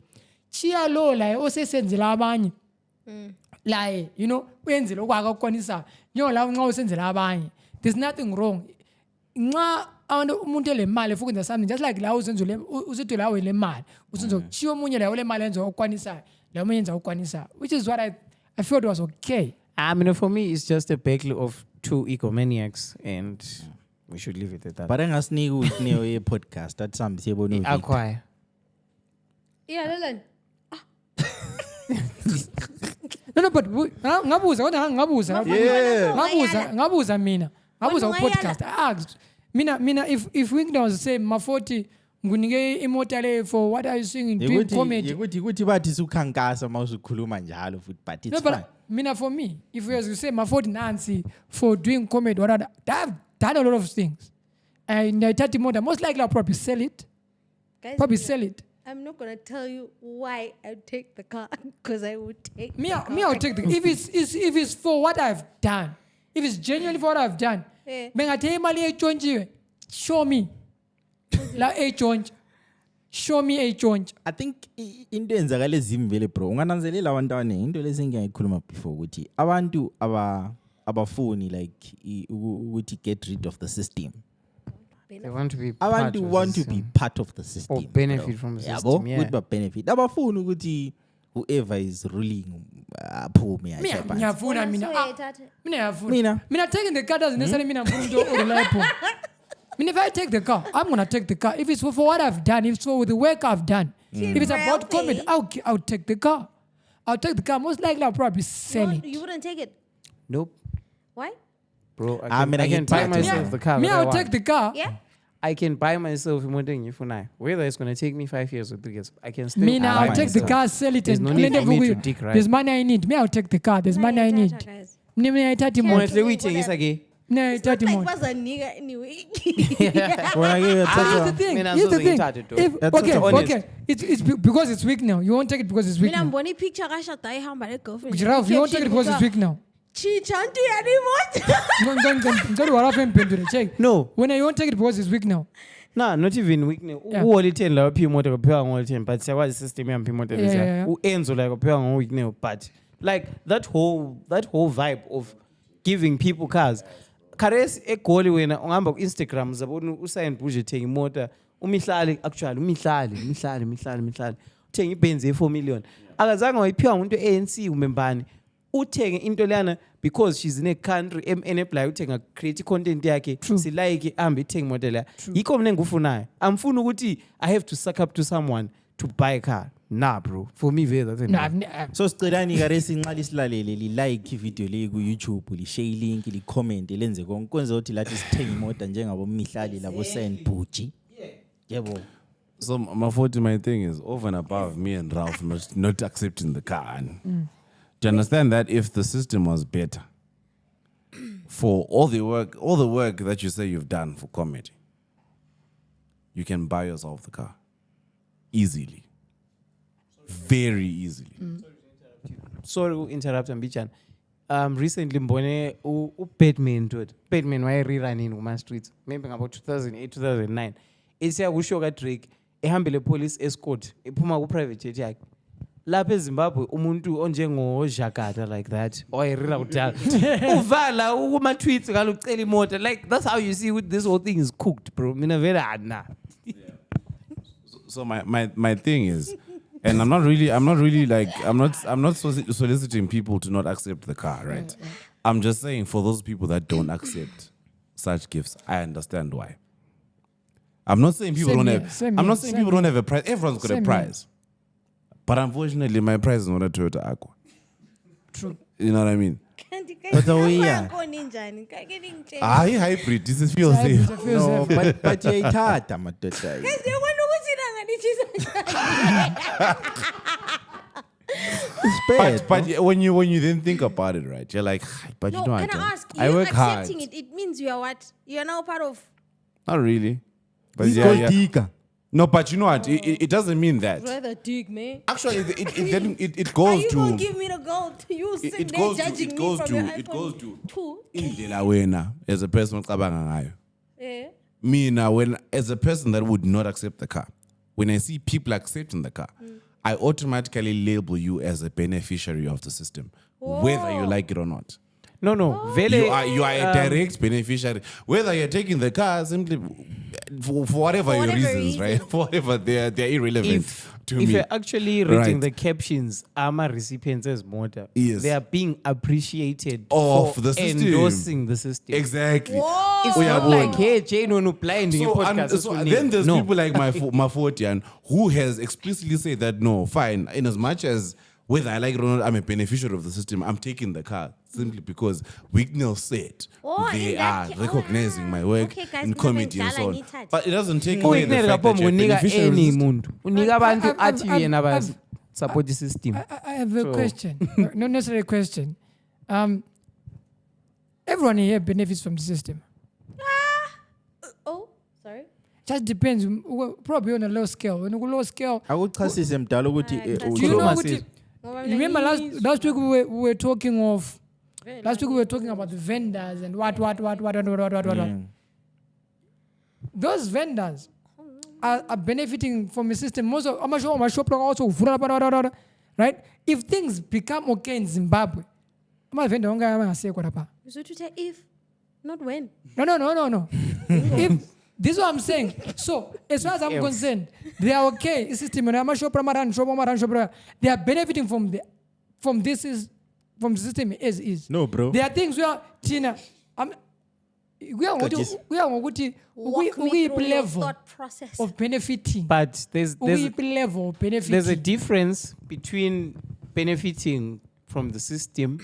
chiya lo la osesenzela abanye la you know uyenzela okwaka ukwanisa njengoba la nxa usenzela abanye there's nothing wrong nxa umuntu elemali efukwenza something just like la usenzo usithi la wele mali usenzo chiyo omunye la wele mali enzo okwanisayo la omunye enza okwanisayo which is what I felt was okay. I mean for me it's just a battle of two egomaniacs and we should leave it at that. But engasinika uNeo ye podcast athi sambe siyebona uVic. Acquire. Yeah, Leland. No but ngabuza mina podcast asked mina if Wicknell was say Maforty ngunike imoto le for what are you singing doing comedy ukuthi bathi sukhankasa mawusukhuluma njalo futhi but it's fine. Mina for me if you say Maforty Nancy for doing comedy what I've done a lot of things and I thought imoto most likely I'll probably sell it. Guys, sell it. I'm not gonna tell you why I take the car because I would take me I'll take the if it's for what I've done, if it's genuinely for what I've done, bengathe imali etshontshiwe show me la etshontsha show me etshontsha. I think into enzakala ezimvele bro ungananzelela abantwana into lesengiyayikhuluma before ukuthi abantu abafuni like ukuthi get rid of the system. They want to be part of the system or benefit from the system. Yeah, good benefit. Abafuni ukuthi whoever is ruling aphume ngiyafuna mina taking the car doesn't necessarily mean I'm going to reliable. I mean if I take the car I'm going to take the car if it's for what I've done, if it's for the work I've done, if it's about comedy I'll take the car. Most likely I'll probably sell it. You wouldn't take it? Nope. Why? Bro, I can buy myself the car. I'll take the car. Yeah. I can buy myself whether it's going to take me 5 years or 3 years. I can still. I'll take the car, sell it. There's no need for me to dig, right? There's money I need. I'll take the car. There's money I need. I 30 more. Honestly, we think it's again. No, 30 more. Was a nigga anyway. Here's the thing. Okay. It's because it's weak now. You won't take it because it's weak now. I'm picture girlfriend. Giraffe, you won't take it because it's weak now. No. When you won't take it because it's weak now. Nah, not even weak now. Who only 10 la P motor pay on 10, but say what system am P motor is. Who ends like pay on weak now, but like that whole vibe of giving people cars. Kares egoli wena ungihamba ku Instagram zabona uSign Budget thenga imoto umihlali actually umihlali uthenga iBenz e4 million akazange wayiphiwa umuntu ANC umembani uthenge into lana because she's in a country enable uthenga create content yakhe silike ambe ithenga imoto la yikho mina ngikufunayo amfuni ukuthi I have to suck up to someone to buy a car. Nah bro, for me very that. So sicelani karesi inqala isilalele li like video le ku YouTube li share link li comment lenze konke kwenza ukuthi lathi sithenga imoto njengabo Mihlali labo Sand Buji. Yebo. So Maforty, my thing is over and above me and Ralph not accepting the car. Do you understand that if the system was better for all the work that you say you've done for comedy, you can buy yourself the car easily. Very easily. Sorry to interrupt, Ambichan. Recently, mbone Batman dude. Batman why rerunning on my streets. Maybe about 2008, 2009. It's a Wushoga Drake. Ehambele police escort. Iphuma ku private jet yakhe. Lapha eZimbabwe umuntu onjengo Jakarta like that. Oyirira kudala. Uvala kuma tweets ngalo ucela imoto. Like that's how you see this whole thing is cooked, bro. Mina very hard na. So my thing is, and I'm not soliciting people to not accept the car, right? I'm just saying for those people that don't accept such gifts, I understand why. I'm not saying people don't have a prize. Everyone's got a prize. But unfortunately, my prize is not a Toyota Aqua. True. You know what I mean? But hybrid. This is feel safe. No, but you tata madoda. But when you then think about it, right? You're like, but No, you know can what? I ask? I You work hard. accepting it, it means you are what? You are now part of. Not really. But It's yeah, called yeah. Dika. No, but you know what? It doesn't mean that. Rather dig, man. Actually, it Are goes you to. gonna give me the gold? You It sitting there goes to. judging It me goes from to. your It iPhone goes to. 2. Indlela wena as a person ocabanga ngayo. Eh? Me now, when as a person that would not accept the car, when I see people accepting the car, I automatically label you as a beneficiary of the system, whether you like it or not. No. You are a direct beneficiary. Whether you're taking the car simply for whatever your whatever reasons, right? For whatever they're irrelevant to me. If you're actually reading Right. the captions, AMA recipients as motor, Yes. they are being appreciated Of for the system. endorsing the system. Exactly. It's Oh, yeah, not boy. like, hey, Jane, no blind in your podcast. So then there's people like Maforty who has explicitly said that no, fine, in as much as whether I like it or not, I'm a beneficiary of the system. I'm taking the car simply because Wicknell said they in are that recognizing my work okay, guys, in comedy and so on. ngithathe. But it doesn't take away the Uwignell fact that you're a unika beneficiary of the any system. muntu unika abantu I've- athi I've- yena I've- support the system. I have a question. Not necessarily a question. Everyone here benefits from the system. Oh, sorry. Just depends. Probably on a low scale. When you go low scale, Akuchasise mdala ukuthi do you know Khuluma what? sis. Remember last week we were talking of. Last week we were talking about the vendors and what. Those vendors are benefiting from the system. Most of my shop also right. If things become okay in Zimbabwe, my vendor If, not when. No. If this is what I'm saying. So as far as I'm concerned, they are okay. The system they are benefiting from the system as is. No, bro. There are things where Tina, we are Walk me through your level thought process. of benefiting. But there's level of benefiting. there's a difference between benefiting from the system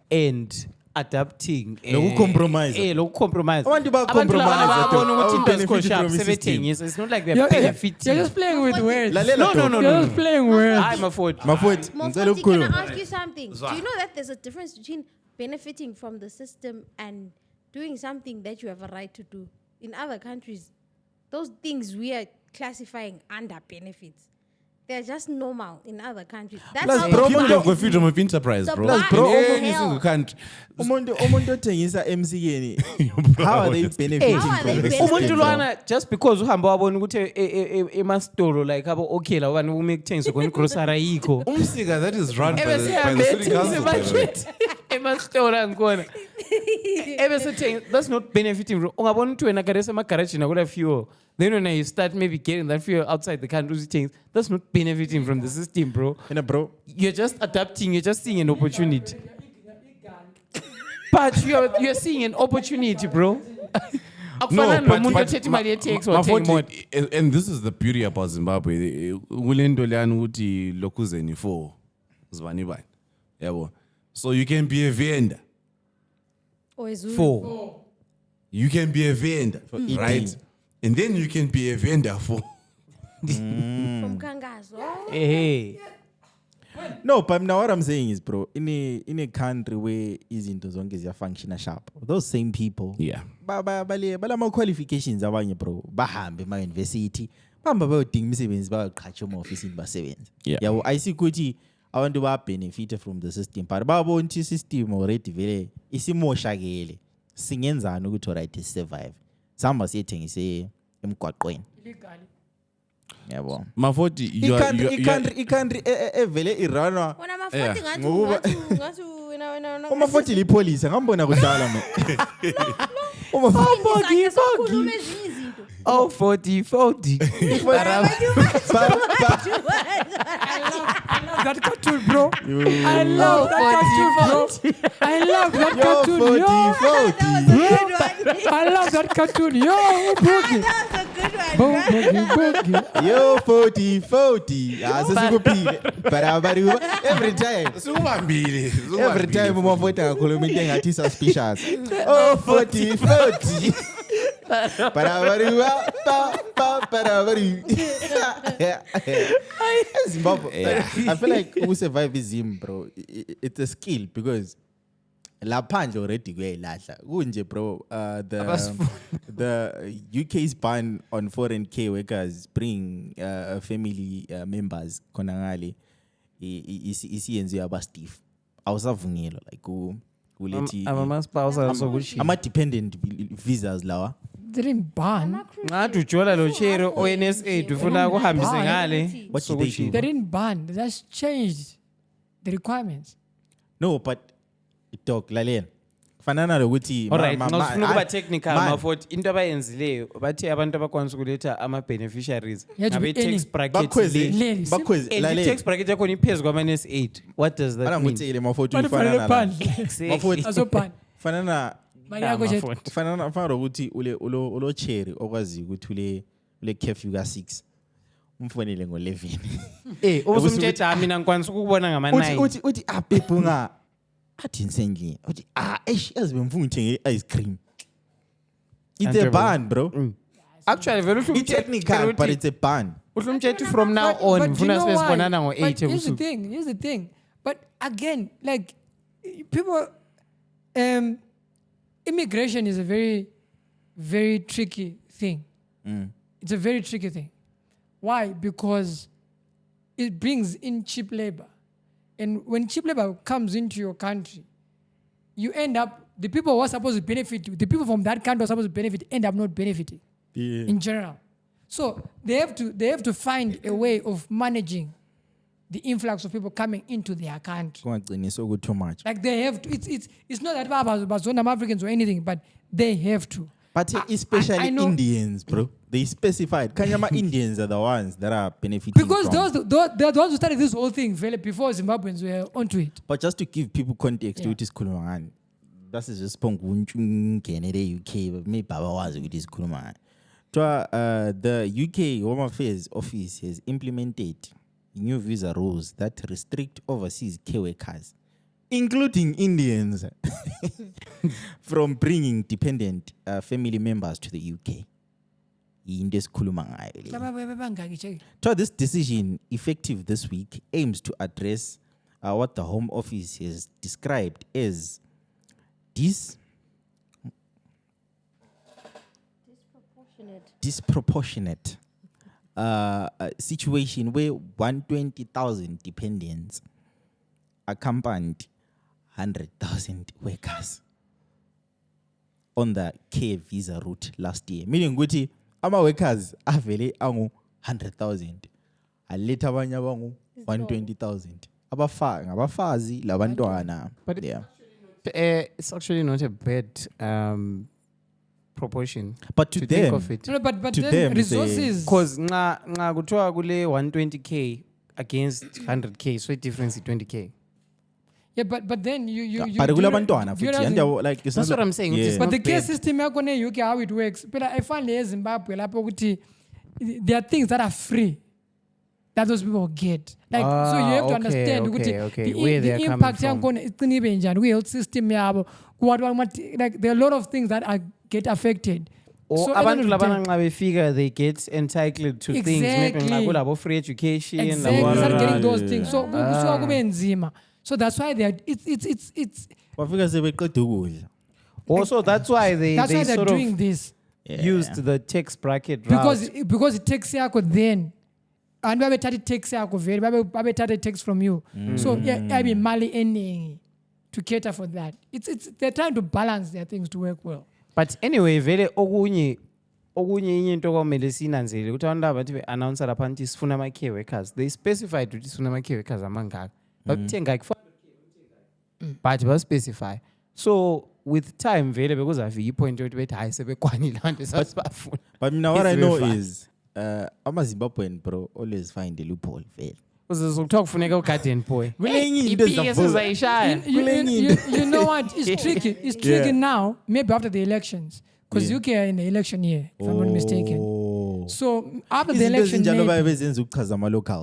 and adapting. Nokucompromise. Nokucompromise. Abantu ba-compromise, Ababona ukuthi into benefit esikho sharp from the system. sebethengisa. It's not like they're You're benefiting. just playing with words. Lalela No. You're just playing words. I'm Maforty. Maforty, ngicela Mofoti, can ukukhuluma. I ask you something? Do you know that there's a difference between benefiting from the system and doing something that you have a right to do? In other countries, those things we are classifying under benefits. They're just normal in other countries. That's Plus, how bro, People the have got freedom of enterprise, The bro. bar In is every hell. single country. Umuntu othengisa Mgcini. How are they benefiting How are from they the benefiting? system? Umuntu lwana just because uhamba wabona ukuthi emastolo like abo okay la wani ume kuthengiswa khona grocery ayikho. Umsika that is run by the city council. by the way. Emastolo angkhona. Ebese that's not benefiting. Ungabona ukuthi wena kade semagarage nakula fuel. Then when you start maybe getting that fuel outside the country things, that's not benefiting from the system, bro. Bro. You're just adapting, you're just seeing an opportunity. But you're seeing an opportunity, bro. Akufana nomuntu othethe imali ye-tax or othenga imoto. And this is the beauty about Zimbabwe. Kulento leyana ukuthi lokhuzeni for zibani bani. Yabo. So you can be a vendor. For You can be a vendor, right? And then you can be a vendor for. from Kangazo. hey. No, but now what I'm saying is, bro, in a country where izinto zonke ziyafunctiona sharp, those same people, Yeah. balama qualifications abanye, bro, bahambe ema university, bahamba bayodinga imisebenzi bayaqhatsha ema office basebenza. Yeah. Yabo, I see ukuthi abantu ba-benefit from the system but babona ukuthi i-system already vele isimoshakele singenzani ukuthi alright survive sihamba siyethengise emgwaqweni yabo Maforty i-country evele iranwa Wena Maforty ngathi uMaforty lipholisa ngambona kudala no uMaforty Oh, 40. I love that cartoon, bro. I love that cartoon, bro. I love that cartoon. Yo, Boogie. Yo, 40. Sesikuphile. Barabaru. Every time uMaforty akakhuluma into engathi suspicious. Oh, 40. Zimbabwe. I feel like who survive Zim, bro. It's a skill because laphandle already kuyayilahla. Kunje bro, the UK's ban on foreign K workers bring family members khona ngale isiyenziwe aba stiff. Awusavunyelwa like ulethi ama dependent visas lawa. They didn't ban. Ngathi ujola lo chero ONSA ufuna kuhambise ngale. What did they do? They didn't ban. They just changed the requirements. No, but dog lalela. Fanana lokuthi alright, ngifuna ukuba technical Maforty into abayenzileyo bathi abantu abakwanisa ukuletha ama beneficiaries ngabe tax bracket le. Bakhwezi lalela. Tax bracket yakho iphezulu kwama NS8. What does that mean? Angikuthele Maforty ufanana la. Maforty azoban. Fanana fanana ukuthi ulo cherry okwazi ukuthi ule curfew ka 6. Umfonele ngo11. Ubusumthetha mina ngikwanisa ukubona ngama 9. Uthi aphepha athi insengini uthi ezibe mfunga uthenge ice cream. It's a ban, bro. Actually vele it's technical but it's a ban. Uhlumthetha from now on ngifuna sibonana ngo8 ebusuku. Here's the thing. But again, like people immigration is a very, very tricky thing. It's a very tricky thing. Why? Because it brings in cheap labor. And when cheap labor comes into your country, you end up, the people who are supposed to benefit, the people from that country who are supposed to benefit end up not benefiting in general. So they have to find a way of managing the influx of people coming into their country. Too much. Like they have to, it's not that about Africans or anything, but they have to. But especially Indians, bro. They specified. Kanyama Indians are the ones that are benefiting because they're the ones who started this whole thing before Zimbabweans were onto it. But just to give people context, which is Kulumangan, that is just Canada, UK, but maybe Baba was with this Kulumangan. The UK Home Affairs Office has implemented new visa rules that restrict overseas K workers, including Indians, from bringing dependent family members to the UK. This decision, effective this week, aims to address what the Home Office has described as disproportionate situation where 120,000 dependents accompanied 100,000 workers on the K visa route last year. Meaning, Guti, ama workers avele angu 100,000. Aleta abanye abangu 120,000. Abafazi labantwana. But yeah. It's actually not a bad proportion. But to them, think of it. No, but to then them, resources. Because nga kuthiwa kule 120k against 100k, so difference is 20k. Yeah, but then you like it's that's what I'm saying. Yeah. But the care system in UK, how it works, but I find in Zimbabwe, there are things that are free that those people get. Like so you have to understand the impact the health system, like there are a lot of things that get affected. Or so figure they get entitled to things, maybe free education. Exactly, start getting those things. So that's why they are. It's. Also, that's why they're sort doing this. Used the tax bracket route. Because it takes then and babe thatha tax yakho vele babe thatha tax from you. So I be mali ending to cater for that. It's they're trying to balance their things to work well. But anyway, vele okunye into kwamele sinanzele ukuthi abantu abathi be-announce lapha nti sifuna ama-care workers. They specified ukuthi sifuna ama-care workers amangaka. Bakuthenga but ba-specify. So with time vele bekuzafika ipoint yokuthi bethi hayi sebekwanile abantu sasibafuna. But now what I know is ama-Zimbabwean bro always find a loophole vele. Uzokuthiwa kufuneka ugarden boy. You know what? It's tricky. It's tricky now, maybe after the elections. Because UK are in the election year, if I'm not mistaken. So after the election,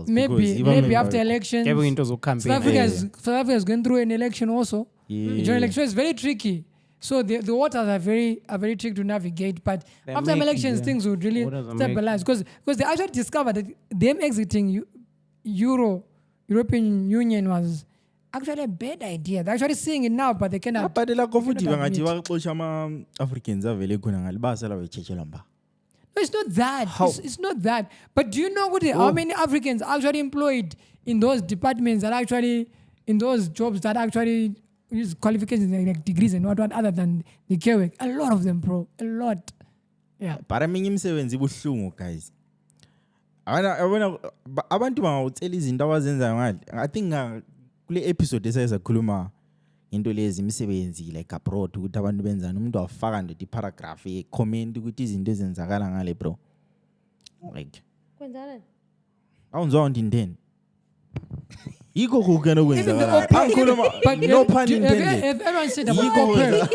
maybe after elections, South Africa is going through an election also. The general election is very tricky. So the waters are very tricky to navigate. But after elections, things would really stabilize. Because they actually discovered that them exiting European Union was actually a bad idea. They're actually seeing it now, but they cannot. Africans No, it's not that. It's not that. But do you know how many Africans are actually employed in those departments that actually in those jobs that actually use qualifications like degrees and what other than the care work? A lot of them, bro. A lot. Yeah. But I mean, guys. Abantu bangawucela izinto abazenzayo ngale. I think kule episode esayizakhuluma into lezi imisebenzi like abroad ukuthi abantu benzana umuntu awafaka nje iparagraph comment ukuthi izinto ezenzakala ngale bro. Like kwenzana? Awunzwa ndindeni. Yiko kukena kwenzakala. Angikhuluma no pun intended. Everyone said about opera.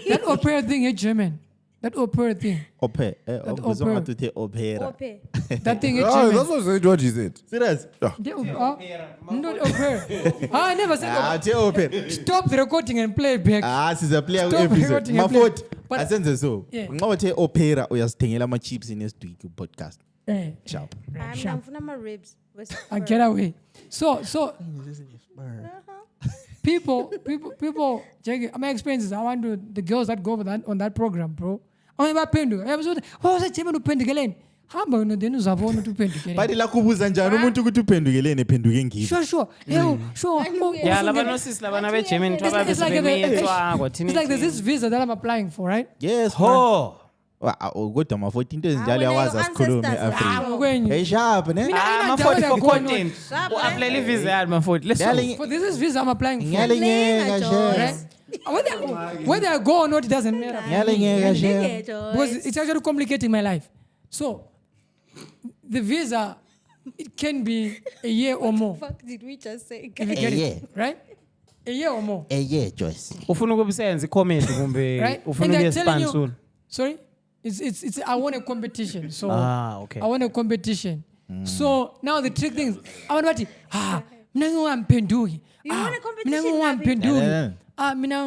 That opera thing in German. That opera thing. Opera. Opera. That thing in Oh, German. that's what you said. Serious? Not opera. I never said opera. Stop the recording and play back. Since a player episode. Maforty. Asenze so. Ngawathe opera uyasithengela ama chips in next week podcast. Sharp. I'm for my ribs. I get away. So people, my experiences, I want to the girls that go on that program, bro. I was a chairman to Pendigalen. How about no then uzabona to Pendigalen? But la kubuza njani umuntu ukuthi uphendukele ephenduke ngiyo. Sure. Sure. Yeah, labanosis labana be German twaba It's like there's this visa that I'm applying for, right? Yes. Kodwa Maforty into ezinjalo yawazi asikhulume eAfrica. Hey sharp ne? Maforty for content. Apply visa yami Maforty. Let's go. For this visa I'm applying for. Ngiyalengeka Whether I go or not, it doesn't matter. Because it's actually complicating my life. So, the visa, it can be a year or more. What the fuck did we just say? If you get it, right? A year or more. A year, Joyce. Ufuna ukubusenza comment kumbe right? ufuna ukuyisponsor soon. Sorry? It's I want a competition. So okay. I want a competition. So now the trick things I want to mina ngiwampenduki. You want a competition? Mina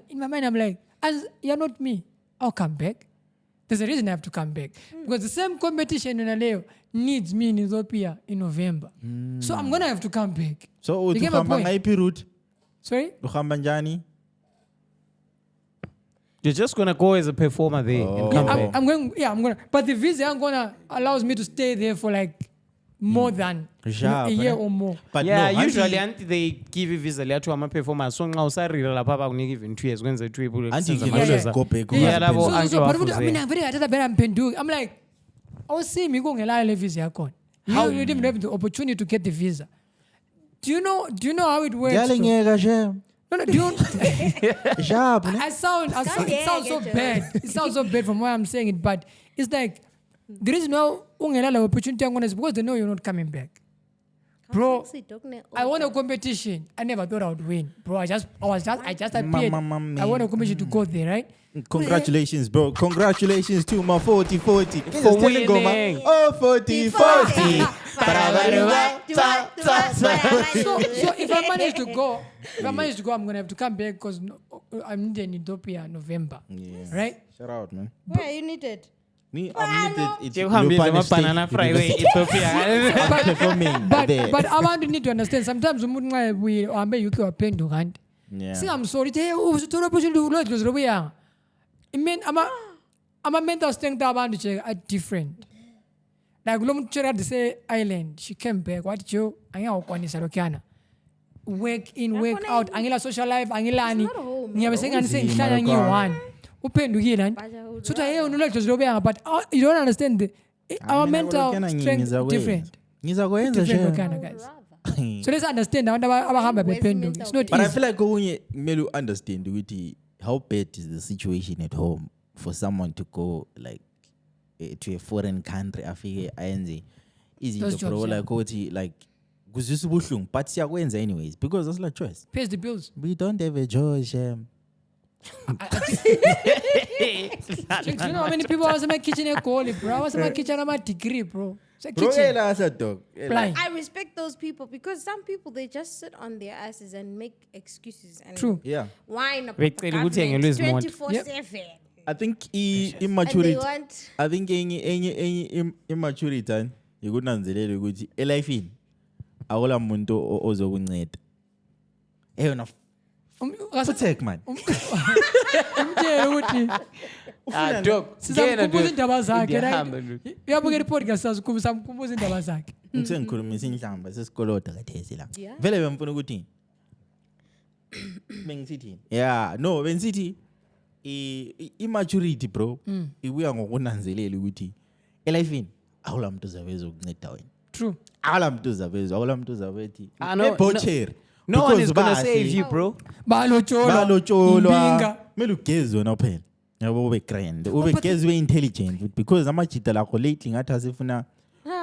in my mind I'm like, as you're not me, I'll come back. There's a reason I have to come back. Because the same competition in Aleo needs me in Ethiopia in November. So I'm gonna have to come back. So tuhamba ngayiphi route? Sorry? Tuhamba njani? You're just gonna go as a performer there and come back. I'm going. But the visa allows me to stay there for like more than a year or more. But yeah, no, usually until they give you visa to a performer, so now usarira lapha bakunika even 2 years when the trip will go back. I'm like, I was seeing me going to visa yakon. How you didn't have the opportunity to get the visa. Do you know how it works? No, do you it sounds so bad. It sounds so bad from why I'm saying it, but it's like there is no opportunity because they know you're not coming back. Bro, I won a competition. I never thought I would win. Bro, I just appeared. I won a competition to go there, right? Congratulations, bro. Congratulations to my 40 for winning. Oh, 40. So if I manage to go, I'm gonna have to come back because I'm needed in Ethiopia in November. Yeah. Right? Shout out, man. Where are you needed? Me, I'm needed. It's banana Friday, Ethiopia. But I want to need to understand. Sometimes we are UK or pendu, right? Yeah. See, I'm sorry. I'm a mental strength are different. Like lo muntu tshela the island, she came back. What Joe? Angiyakwanisa lokhana. Work in, work out. Angila social life, angilani. Ngiyabe sengani sengihlala ngiyi-1. Uphendukile nani? So hey unolwazi lobeyanga but you don't understand our mental strength is different. Ngizakwenza Different guys. So let's understand abantu abahamba bephenduka. It's not But easy. I feel like okunye kumele understand ukuthi how bad is the situation at home for someone to go like to a foreign country afike ayenze izinto bro like ukuthi like kuzwisa ubuhlungu but siyakwenza anyways because that's like choice. Pays the bills. We don't have a choice. Do you know how many people was in my kitchen at Goli, bro? I was in my kitchen at my degree, bro. It's a kitchen. I respect those people because some people they just sit on their asses and make excuses and True. Yeah. whine about Wait, the they're looking government at Louis 24/7. I think And immaturity. they want I think any immaturity yikunanzelela ukuthi elifini akula muntu ozokunceda. Eyona protect man. Umtshela ukuthi Dog. sizamkhumbuza indaba zakhe. Uyabukela i-podcast samkhumbuza indaba zakhe. Ngisengikhulumisa inhlamba sesikoloda kathesi la. Vele bemfuna ukuthi bengisithi. Yeah, no, bengisithi immaturity bro. Ibuya ngokunanzelela ukuthi elifini akula muntu ozabezo ukunceda wena. True. Akula muntu ozabethi. No, no one is gonna save you, bro. Balotsholwa. Mele ugeze wena phela. Yabo ube grand. Ube geze intelligent because amajita lakho lately ngathi asifuna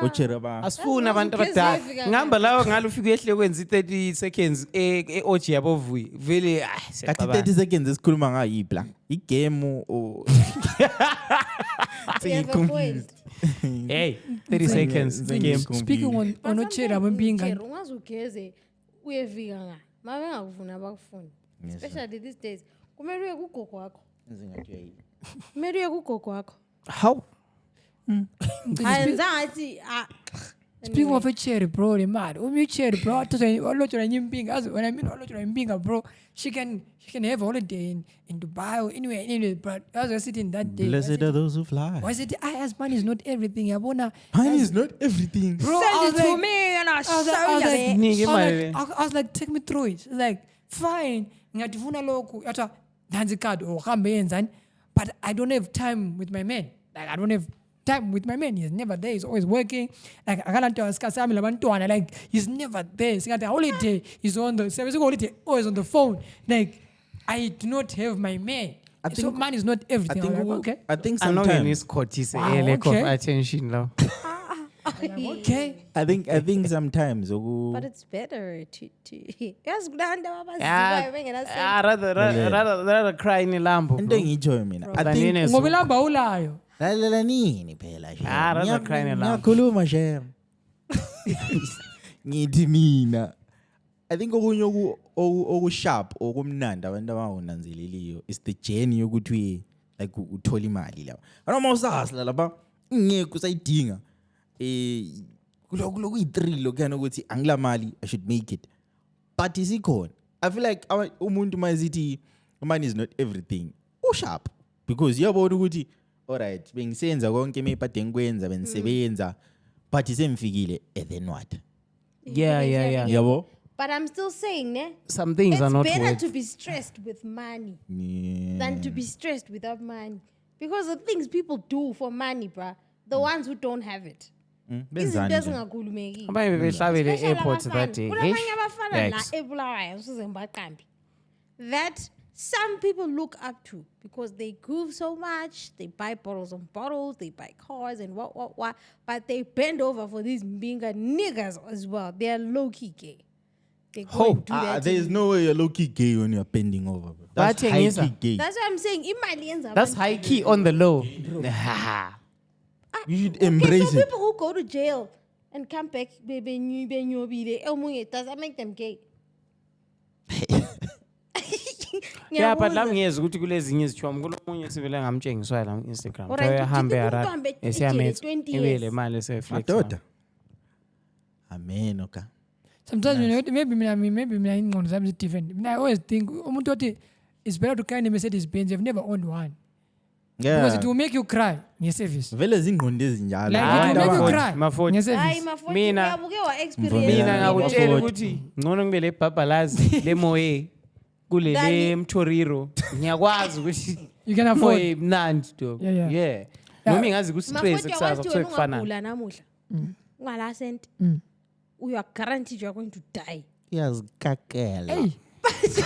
ochera ba. Asifuna abantu abadala. Ngihamba lawo ngalo ufika ehle kwenza 30 seconds e-OG yabo Vuyi. Vele kathi 30 seconds esikhuluma ngayiphi la. Igame o Hey, 30 seconds game. Speaking on ochera bempinga. ungazugeze uyevika nga. Mabe ngakuvuna bakufuna. Especially these days. Kumele uye kugogo wakho. Kumele uye kugogo wakho. How? Ayenza ngathi Speaking of a cherry, bro, the mad. You cherry, bro. I when I mean Olinda, bro, she can have a holiday in Dubai or anywhere. But I was sitting that day. Blessed are those who fly. Why said I asked money is not everything. Money is not everything. Bro, send it to me and I'll show I was like, take me through it. It's like, fine. Ngatifuna loku. Yata danzi card or kambe yenzani. But I don't have time with my man. Like I don't have time with my man. He's never there. He's always working. Like like he's never there. Singati holiday. He's on the service holiday. Always on the phone. Like I do not have my man. So man is not everything. I think I know sometimes his court is a lack of attention now. Okay. I think sometimes but it's better to yes rather cry in Lambo. into engitshoyo mina. I think Ngoba lamba ulayo. lalela nini phela rather cry in Lambo. ngiyakhuluma shem. Ngithi mina I think okunye okusharp okumnandi abantu abangonanzeleliyo is the journey yokuthi like uthola imali lapha. Noma usahasla lapha ngeke usayidinga kuloku i3 lokuyana ukuthi angila mali I should make it. But isikhona. I feel like umuntu mayizithi money is not everything. Usharp because uyabona ukuthi alright bengisenza konke mebade ngikwenza bengisebenza but isemfikile and then what? Yeah. Yabo? but I'm still saying Some things it's are not better worth. to be stressed with money than to be stressed without money because the things people do for money bruh, the ones who don't have it izinto ezingakhulumeki Abanye behlabele airport that day. kulamanye abafana la Yikes. ebulawayo usize ngibaqambi that some people look up to because they groove so much, they buy bottles on bottles, they buy cars and what, but they bend over for these mbinga niggas as well. They are low-key gay. They go and do that. There is no way you're low-key gay when you're bending over. Bro. That's But high-key gay. That's what I'm saying. Imali That's high key on the low. You should embrace so it. people who go to jail and come back, does that make them gay? Yeah, but lami ngiyeza ukuthi kulezinye izithombe kulomunye sibele ngamtshengiswa la Instagram. Alright, Thoya hambe umuntu ara uhambe esiyamethu 20 ibele years. mali eseflex. Madoda. Amen, okay. Sometimes maybe ingqondo zami is different. I always think umuntu othi it's better to carry a Mercedes Benz. I've never owned one. because it will make you cry nge-service. Vele zingqondo ezinjalo. Like it will make you cry Maforty. nge-service. Mina Mina ngakutshela ukuthi ngcono ngibe lebhabhalazi lemoye kulele mthoriro ngiyakwazi ukuthi You can afford. moye mnandi dog. Yeah. Noma ingazi ku-stress kusasa kusuke kufana. namuhla ungala sent you are guaranteed you are going to die. Iyazikakela. Hey.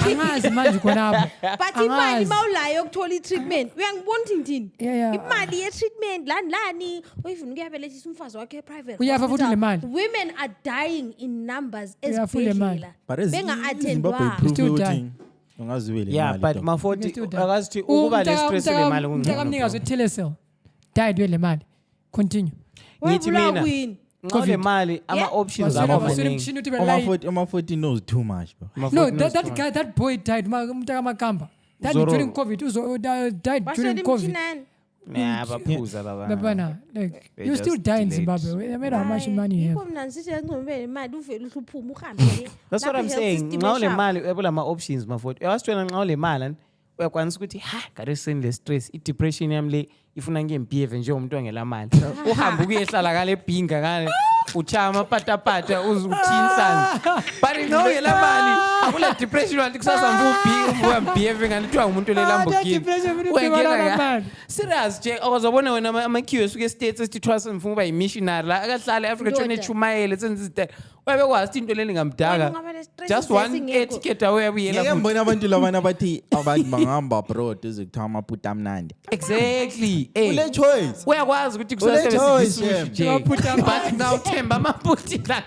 Angazi manje khonapho. But imali mawulayo ukuthola i-treatment uyangibona ukuthi ngithini Yeah. imali ye-treatment lani uyifuna ukuyabelethisa umfazi wakhe e-private Uyafa futhi le hospital. mali. Women are dying in numbers Uyafa le mali. ezibhedlela But benga-attendwa. Still die. Ungaziwele Yeah, but Maforty Still die. akazithi ukuba le stress lemali Umnikazi we-Telecel died with le mali. Continue. ngithi Wabulawa mina kuyini? ngale mali ama-options abo maningi. Maforty knows too much, bro. No, that boy died. Umtaka Makamba. Died Zorro. during COVID. Died during Baswele COVID. mchinani. Yeah, baphuza baba. Labana, like They you just still die in delayed. Zimbabwe. No matter how much money you Yikho have. mina ngisithi engcombele imali uvele uhluphume uhambe. That's what I'm saying. Nxa le mali uyabona ama-options Maforty. Uyasitshela nxa le mali uyakwanisa ukuthi ngade sendle stress i-depression yami le ifuna ngiyembehave njengomuntu ongela mali. Uhambe ukuyehlala ngale bhinga ngale uchaya amapatapata uzuthini but no ngela mali akula depression wathi kusasa mbehave ngani kuthiwa umuntu leLamborghini uyangena serious nje awuzobona wena ama-queue esuke e-states esithi thwasa ngifuna ukuba yi-missionary la akahlala e-Africa tshone echumayele senze izitela wayebekwazi into leli ngamdaka just one eticket away abuyela Ngeke mbona abantu labana bathi abantu bangahamba abroad ezekuthiwa amaputa amnandi. exactly Ule choice. uyakwazi ukuthi Ule choice, kusasebenzisa but now themba amaputi la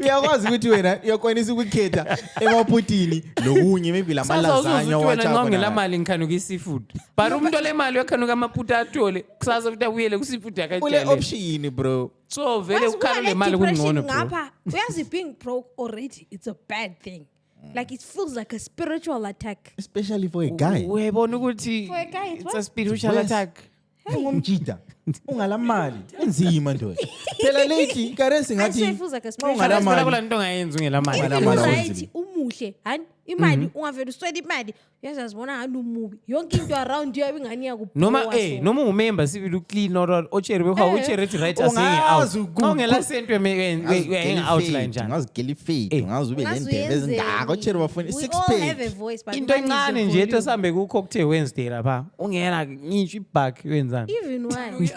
Uyakwazi ukuthi wena uyakwanisa ukukhetha emaputini nokunye maybe la sasa malazanya uzuthi wena nxa ungela wacha. mali ngikhanuka i-seafood but umuntu olemali uyakhanuka amaputi athole kusasa futhi abuyele ku-seafood Ule akajale option, bro. so vele ukhala le mali kungcono bro ngapha uyazi being broke already it's a bad thing. Like it feels like a spiritual attack. Especially for a guy. uyabona ukuthi For a guy, it's it's a what? spiritual attack Ungumjida. Ungala mali. Enzima nto. Phela lately ikaresi I say ngathi it feels like a spiritual ungala attack. phela mali. kula nto ongayenzi ungela mali If Mali you amala right wenzile. umuhle hani imali ungavela uswela imali uyazazibona ngani umubi yonke into around you ingani noma yakubhowa noma ungumember sivile uclean or ocheri bekho ucharity writer saying out Ungazi xa ungela sento uyayenga outline njani Ungazigeli fade, ungazi ube nendebe ezindaka ocheri bafuna We i-six all have a page. voice, but into money is the encane nje volume. esahambe kukho kuthe Wednesday lapha ungena ngisho ibhack wenzani Even why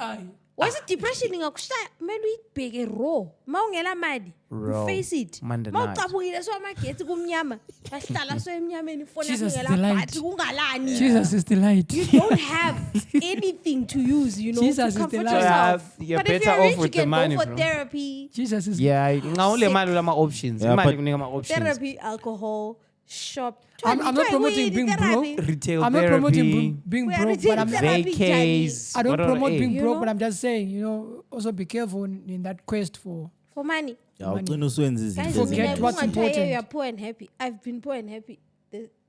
wasi depression ingakushaya kumele uyibheke raw mawungela mali Raw. face it Monday night. mawucabukile so amagetsi kumnyama bahlala so emnyameni ifoni Jesus is yakungela the light. battery kungalani Jesus is the light. you don't have anything to use, you know, Jesus to is the comfort light. yourself. You're But if better you're off rich, you with the can money, go for bro. therapy, Jesus is yeah ngawule mali lama options Yeah, imali but- kunika ama options therapy, alcohol, shop. I'm not promoting being broke. retail I'm not promoting therapy being We are broke, but I'm retail therapy. vacays I don't promote being You broke, know? but I'm just saying, also be careful in that quest for. For money. Ugcina uswenza izinto Guys, Forget ezinhle. what's important. You are poor and happy. I've been poor and happy.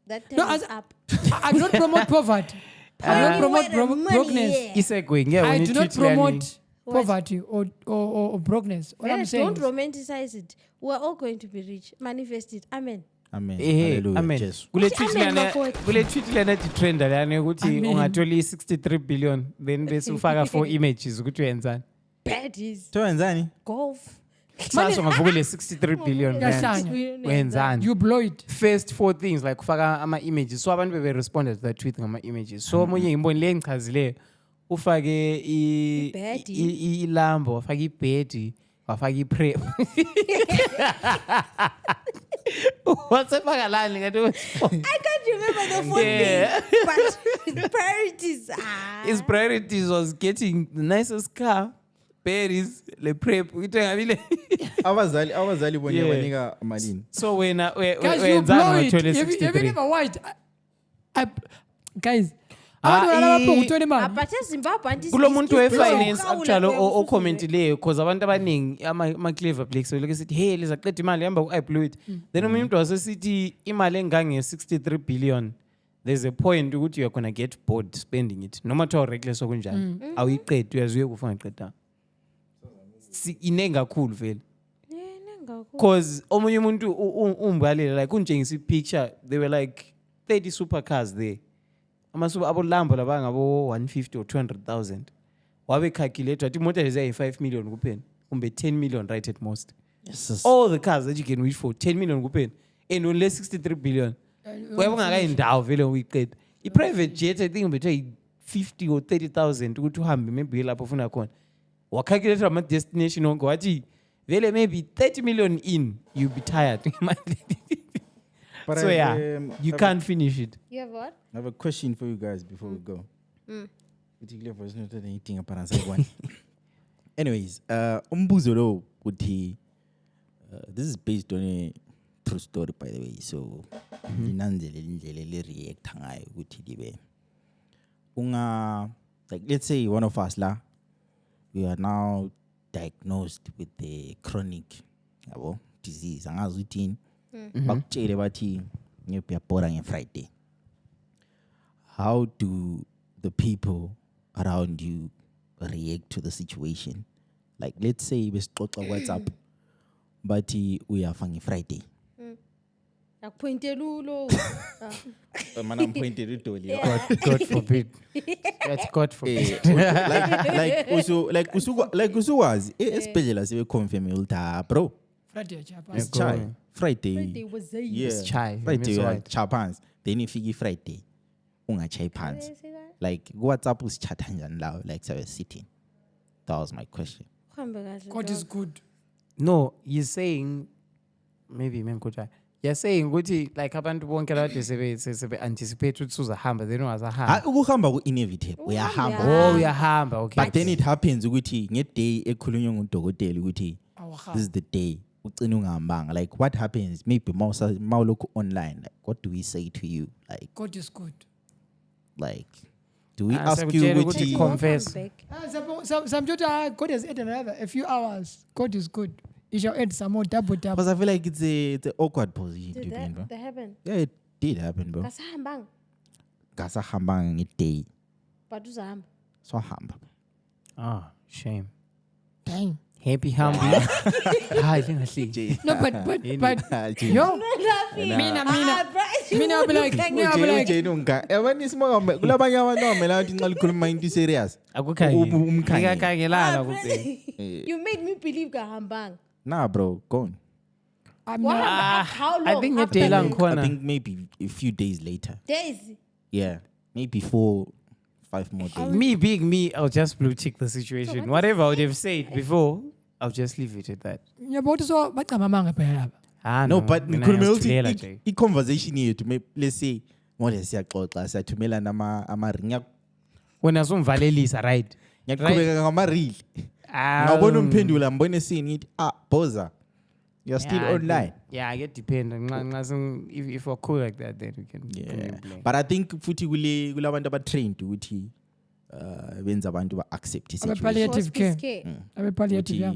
That time No, is as- up. I do not promote poverty. I do not promote Where the money brokenness. is. isegwe ngeke I wena do not tweet lani promote poverty or brokenness. What I'm Guys, saying don't romanticize it. We're all going to be rich. Manifest it. Amen. Amen. ehe Hallelujah. amen Jesu. kule Uthi tweet amen, lana Maforty. kule tweet lana ethi trend lana ukuthi Amen. ungathola i-63 billion then bese ufaka 4 images ukuthi uyenzani Baddies. So wenzani? Golf. sasa ungavuka le 63 billion Yahlanya. wenzani you blow it. first 4 things like ufaka ama-images so abantu bebe-responded to that tweet ngama-images so omunye ngimboni le engichazileyo ufake Ibhedi. ilambo wafaka ibhedi wafaka iprep wasefaka lani ngathi I can't remember the full Yeah. name, but his priorities are. his priorities was getting the nicest car berries le prep ukuthi ngabile Abazali bona Yeah. banika malini. so wena Guys, you wenzani blow it. wathole Have you 63 never watched? Guys, Ah, abantu balapho kuthole Ah, imali. but eZimbabwe anti kulo muntu we-finance Ukhawule actually kuya kususume. ocommentileyo because abantu abaningi ama-clever blacks belokhu sithi hey lizaqeda imali hamba ku-iblow it then omunye umuntu wasesithi imali engange-63 billion there's a point ukuthi you're gonna get bored spending it noma kuthiwa reckless okunjani awuyiqedi uyazuye kufa ngaqedanga inengi kakhulu vele because omunye umuntu umbalile like untshengisa i-picture they were like 30 supercars there amasuku abolambo labangabo 150 or 200,000 wabe calculate wathi imoto leziya 5 million kuphela kumbe 10 million right at most. Yes. All the cars that you can wish for 10 million kuphela and only 63 billion. Uyabona indawo vele uyiqeda. I-private jet I think bethe 50 or 30,000 ukuthi uhambe maybe lapho ufuna khona. Wacalculate ama destination onke wathi vele maybe 30 million in you be tired. But So you can't finish it. You have what? I have a question for you guys before we go. Particularly for not anything apart one. Anyways, umbuzo lo uthi this is based on a true story by the way. So linanzele indlela le react ngayo ukuthi libe like let's say one of us la we are now diagnosed with the chronic disease angazi uthini bakutshele bathi ngiyabhora ngeFriday. How do the people around you react to the situation? Like let's say besixoxa WhatsApp bathi uyafa ngeFriday. Akupointelulo. Man, I'm pointing to Dolly. God forbid. That's God forbid. like usuwazi especially sibe confirm ulta bro. Friday chapa. It's chai. Friday. Friday was a Yeah. Chai. Friday Right. chapans. Then ifiki Friday. Ungachai pants. Like WhatsApp usichatha njani lawo like so sitting. That was my question. God is good. No, you're saying maybe menkocha. You're saying ukuthi like abantu bonke lade sebe anticipate ukuthi uzahamba then ungazahamba. Ukuhamba ku inevitable. Uyahamba. Oh, uyahamba. Okay. But then it happens ukuthi ngeday ekhulunywa ngudokotela ukuthi this is the day ugcina ungahambanga. Like what happens? Maybe mawulokhu online. Like what do we say to you? Like God is good. Like do we ask you ukuthi confess? Some God has added a few hours. God is good. He shall add some more double. Because I feel like it's a awkward position to be in, bro. Did that happen? Yeah, it did happen, bro. Kasahambang. Kasahambang ngeday. But uzahamba. So hamba. Ah, shame. Dang. Happy humble. Hayi lingahleki. No, but yo. Mina I'll be like Yabani simoka kulabanye abantu abamela ukuthi nxa likhuluma into serious. Akukhangelala kuphela. You made me believe kahambang. Nah, bro, go on. I'm What not. happened? How long? I think after ngedela you- ngikhona. I think maybe a few days later. Days. Yeah, maybe 4-5 more days. Me being me, I'll just blue tick the situation. Whatever I would have said before, I'll just leave it at that. Ngiyabona so bacamamanga phela. No, but mina ngikhulumela ngiyasilela ukuthi nje. i-conversation yethu let's say manje siyaxoxa siyathumelana ama Wena sumvalelisa, right? ngiyaqhubeka ngama-reel ngabona umphendula ngibone sini ngithi boza you're still online. Yeah, I get dependent. If we're cool like that, then we can. Yeah. But I think futhi kulabantu abatrained ukuthi benza abantu ba-accept Abe palliative Hospice care. care. Abe palliative yeah.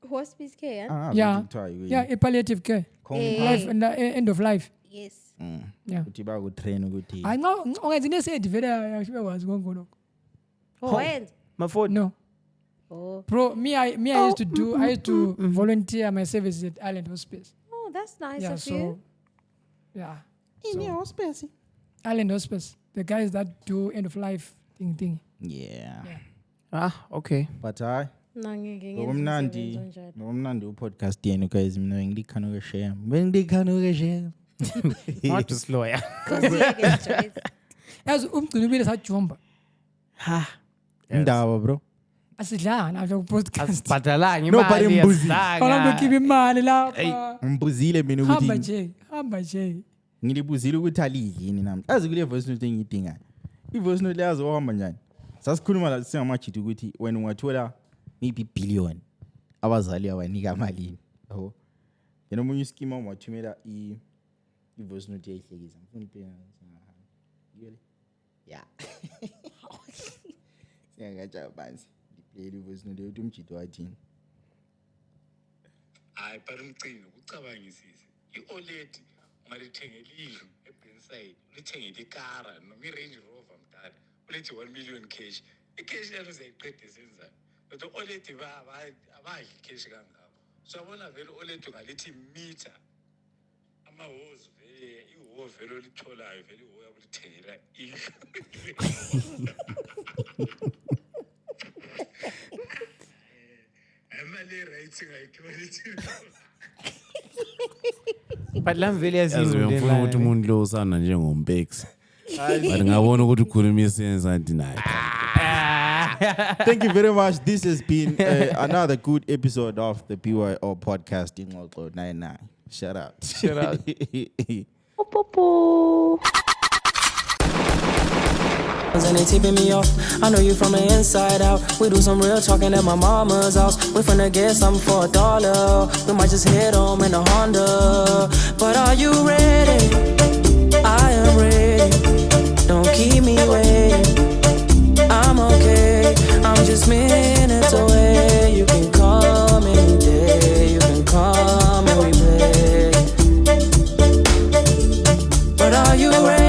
Hospice care. Yeah. Yeah, a palliative care. Life and end of life. Yes. Yeah. ukuthi bakutrain ukuthi I know ongathi nesedi vele ayashibekwazi konke lokho. Oh, and Maforty. No. oh, Bro, I used to volunteer my services at Island Hospice. oh, that's nice Yeah, of so you. yeah. in your hospice. Island Hospice. The guys that do end of life thing. Yeah. Ah, okay. But Nangeke ngokumnandi ngenze njalo. ngokumnandi upodcast yenu guys mina ngikhana ukeshare bengikhana ukeshare Not to slow, yeah. Khosiyeke Joyce. Yazi umgcinibile sajomba. Ha. indaba bro. Asidlanga nazo podcast. Asibhadalanga No, but imali imbuzi. Awulambe khipha imali lapha. Ngibuzile mina Hamba ukuthi nje. ngilibuzile ukuthi alidini nami azi kule voice note engiyidingayo i-voice note leyazi ohamba njani sasikhuluma la singamajidi ukuthi wena ungathola maybe billion abazali abanika malini yabo then omunye iskima ungathumela i-voice note yayihlekisa ngifuna iphela yile yeah siyagatsha banzi diplay i-voice note yokuthi umjidi wathini hayi phela umcino kucabangisise i-oled ungalithengela indlu eBenside ulithengele ikara noma i-Range Rover mdala ulethi 1 million cash i-cash yalo uzayiqeda senzani kodwa oled abadli cash kangako so yabona vele oled ungalithi meter amahozi vele ihoho vele olitholayo vele ihoho yakulithengela indlu imali e-right ngayitholi but lami vele yazifuna ukuthi umuntu lo usana njengompeksi but ngabona ukuthi ukhuluma isense anti naye. Thank you very much. This has been another good episode of the ByoPodcast in Ingxoxo 99. Shout out. And they tipping me off. I know you from the inside out. We do some real talking at my mama's house. We finna get something for $1. We might just head home in a Honda. But are you ready? I am ready. Don't keep me waiting. I'm okay. I'm just minutes away. You can come any day. You can come and we play. But are you ready?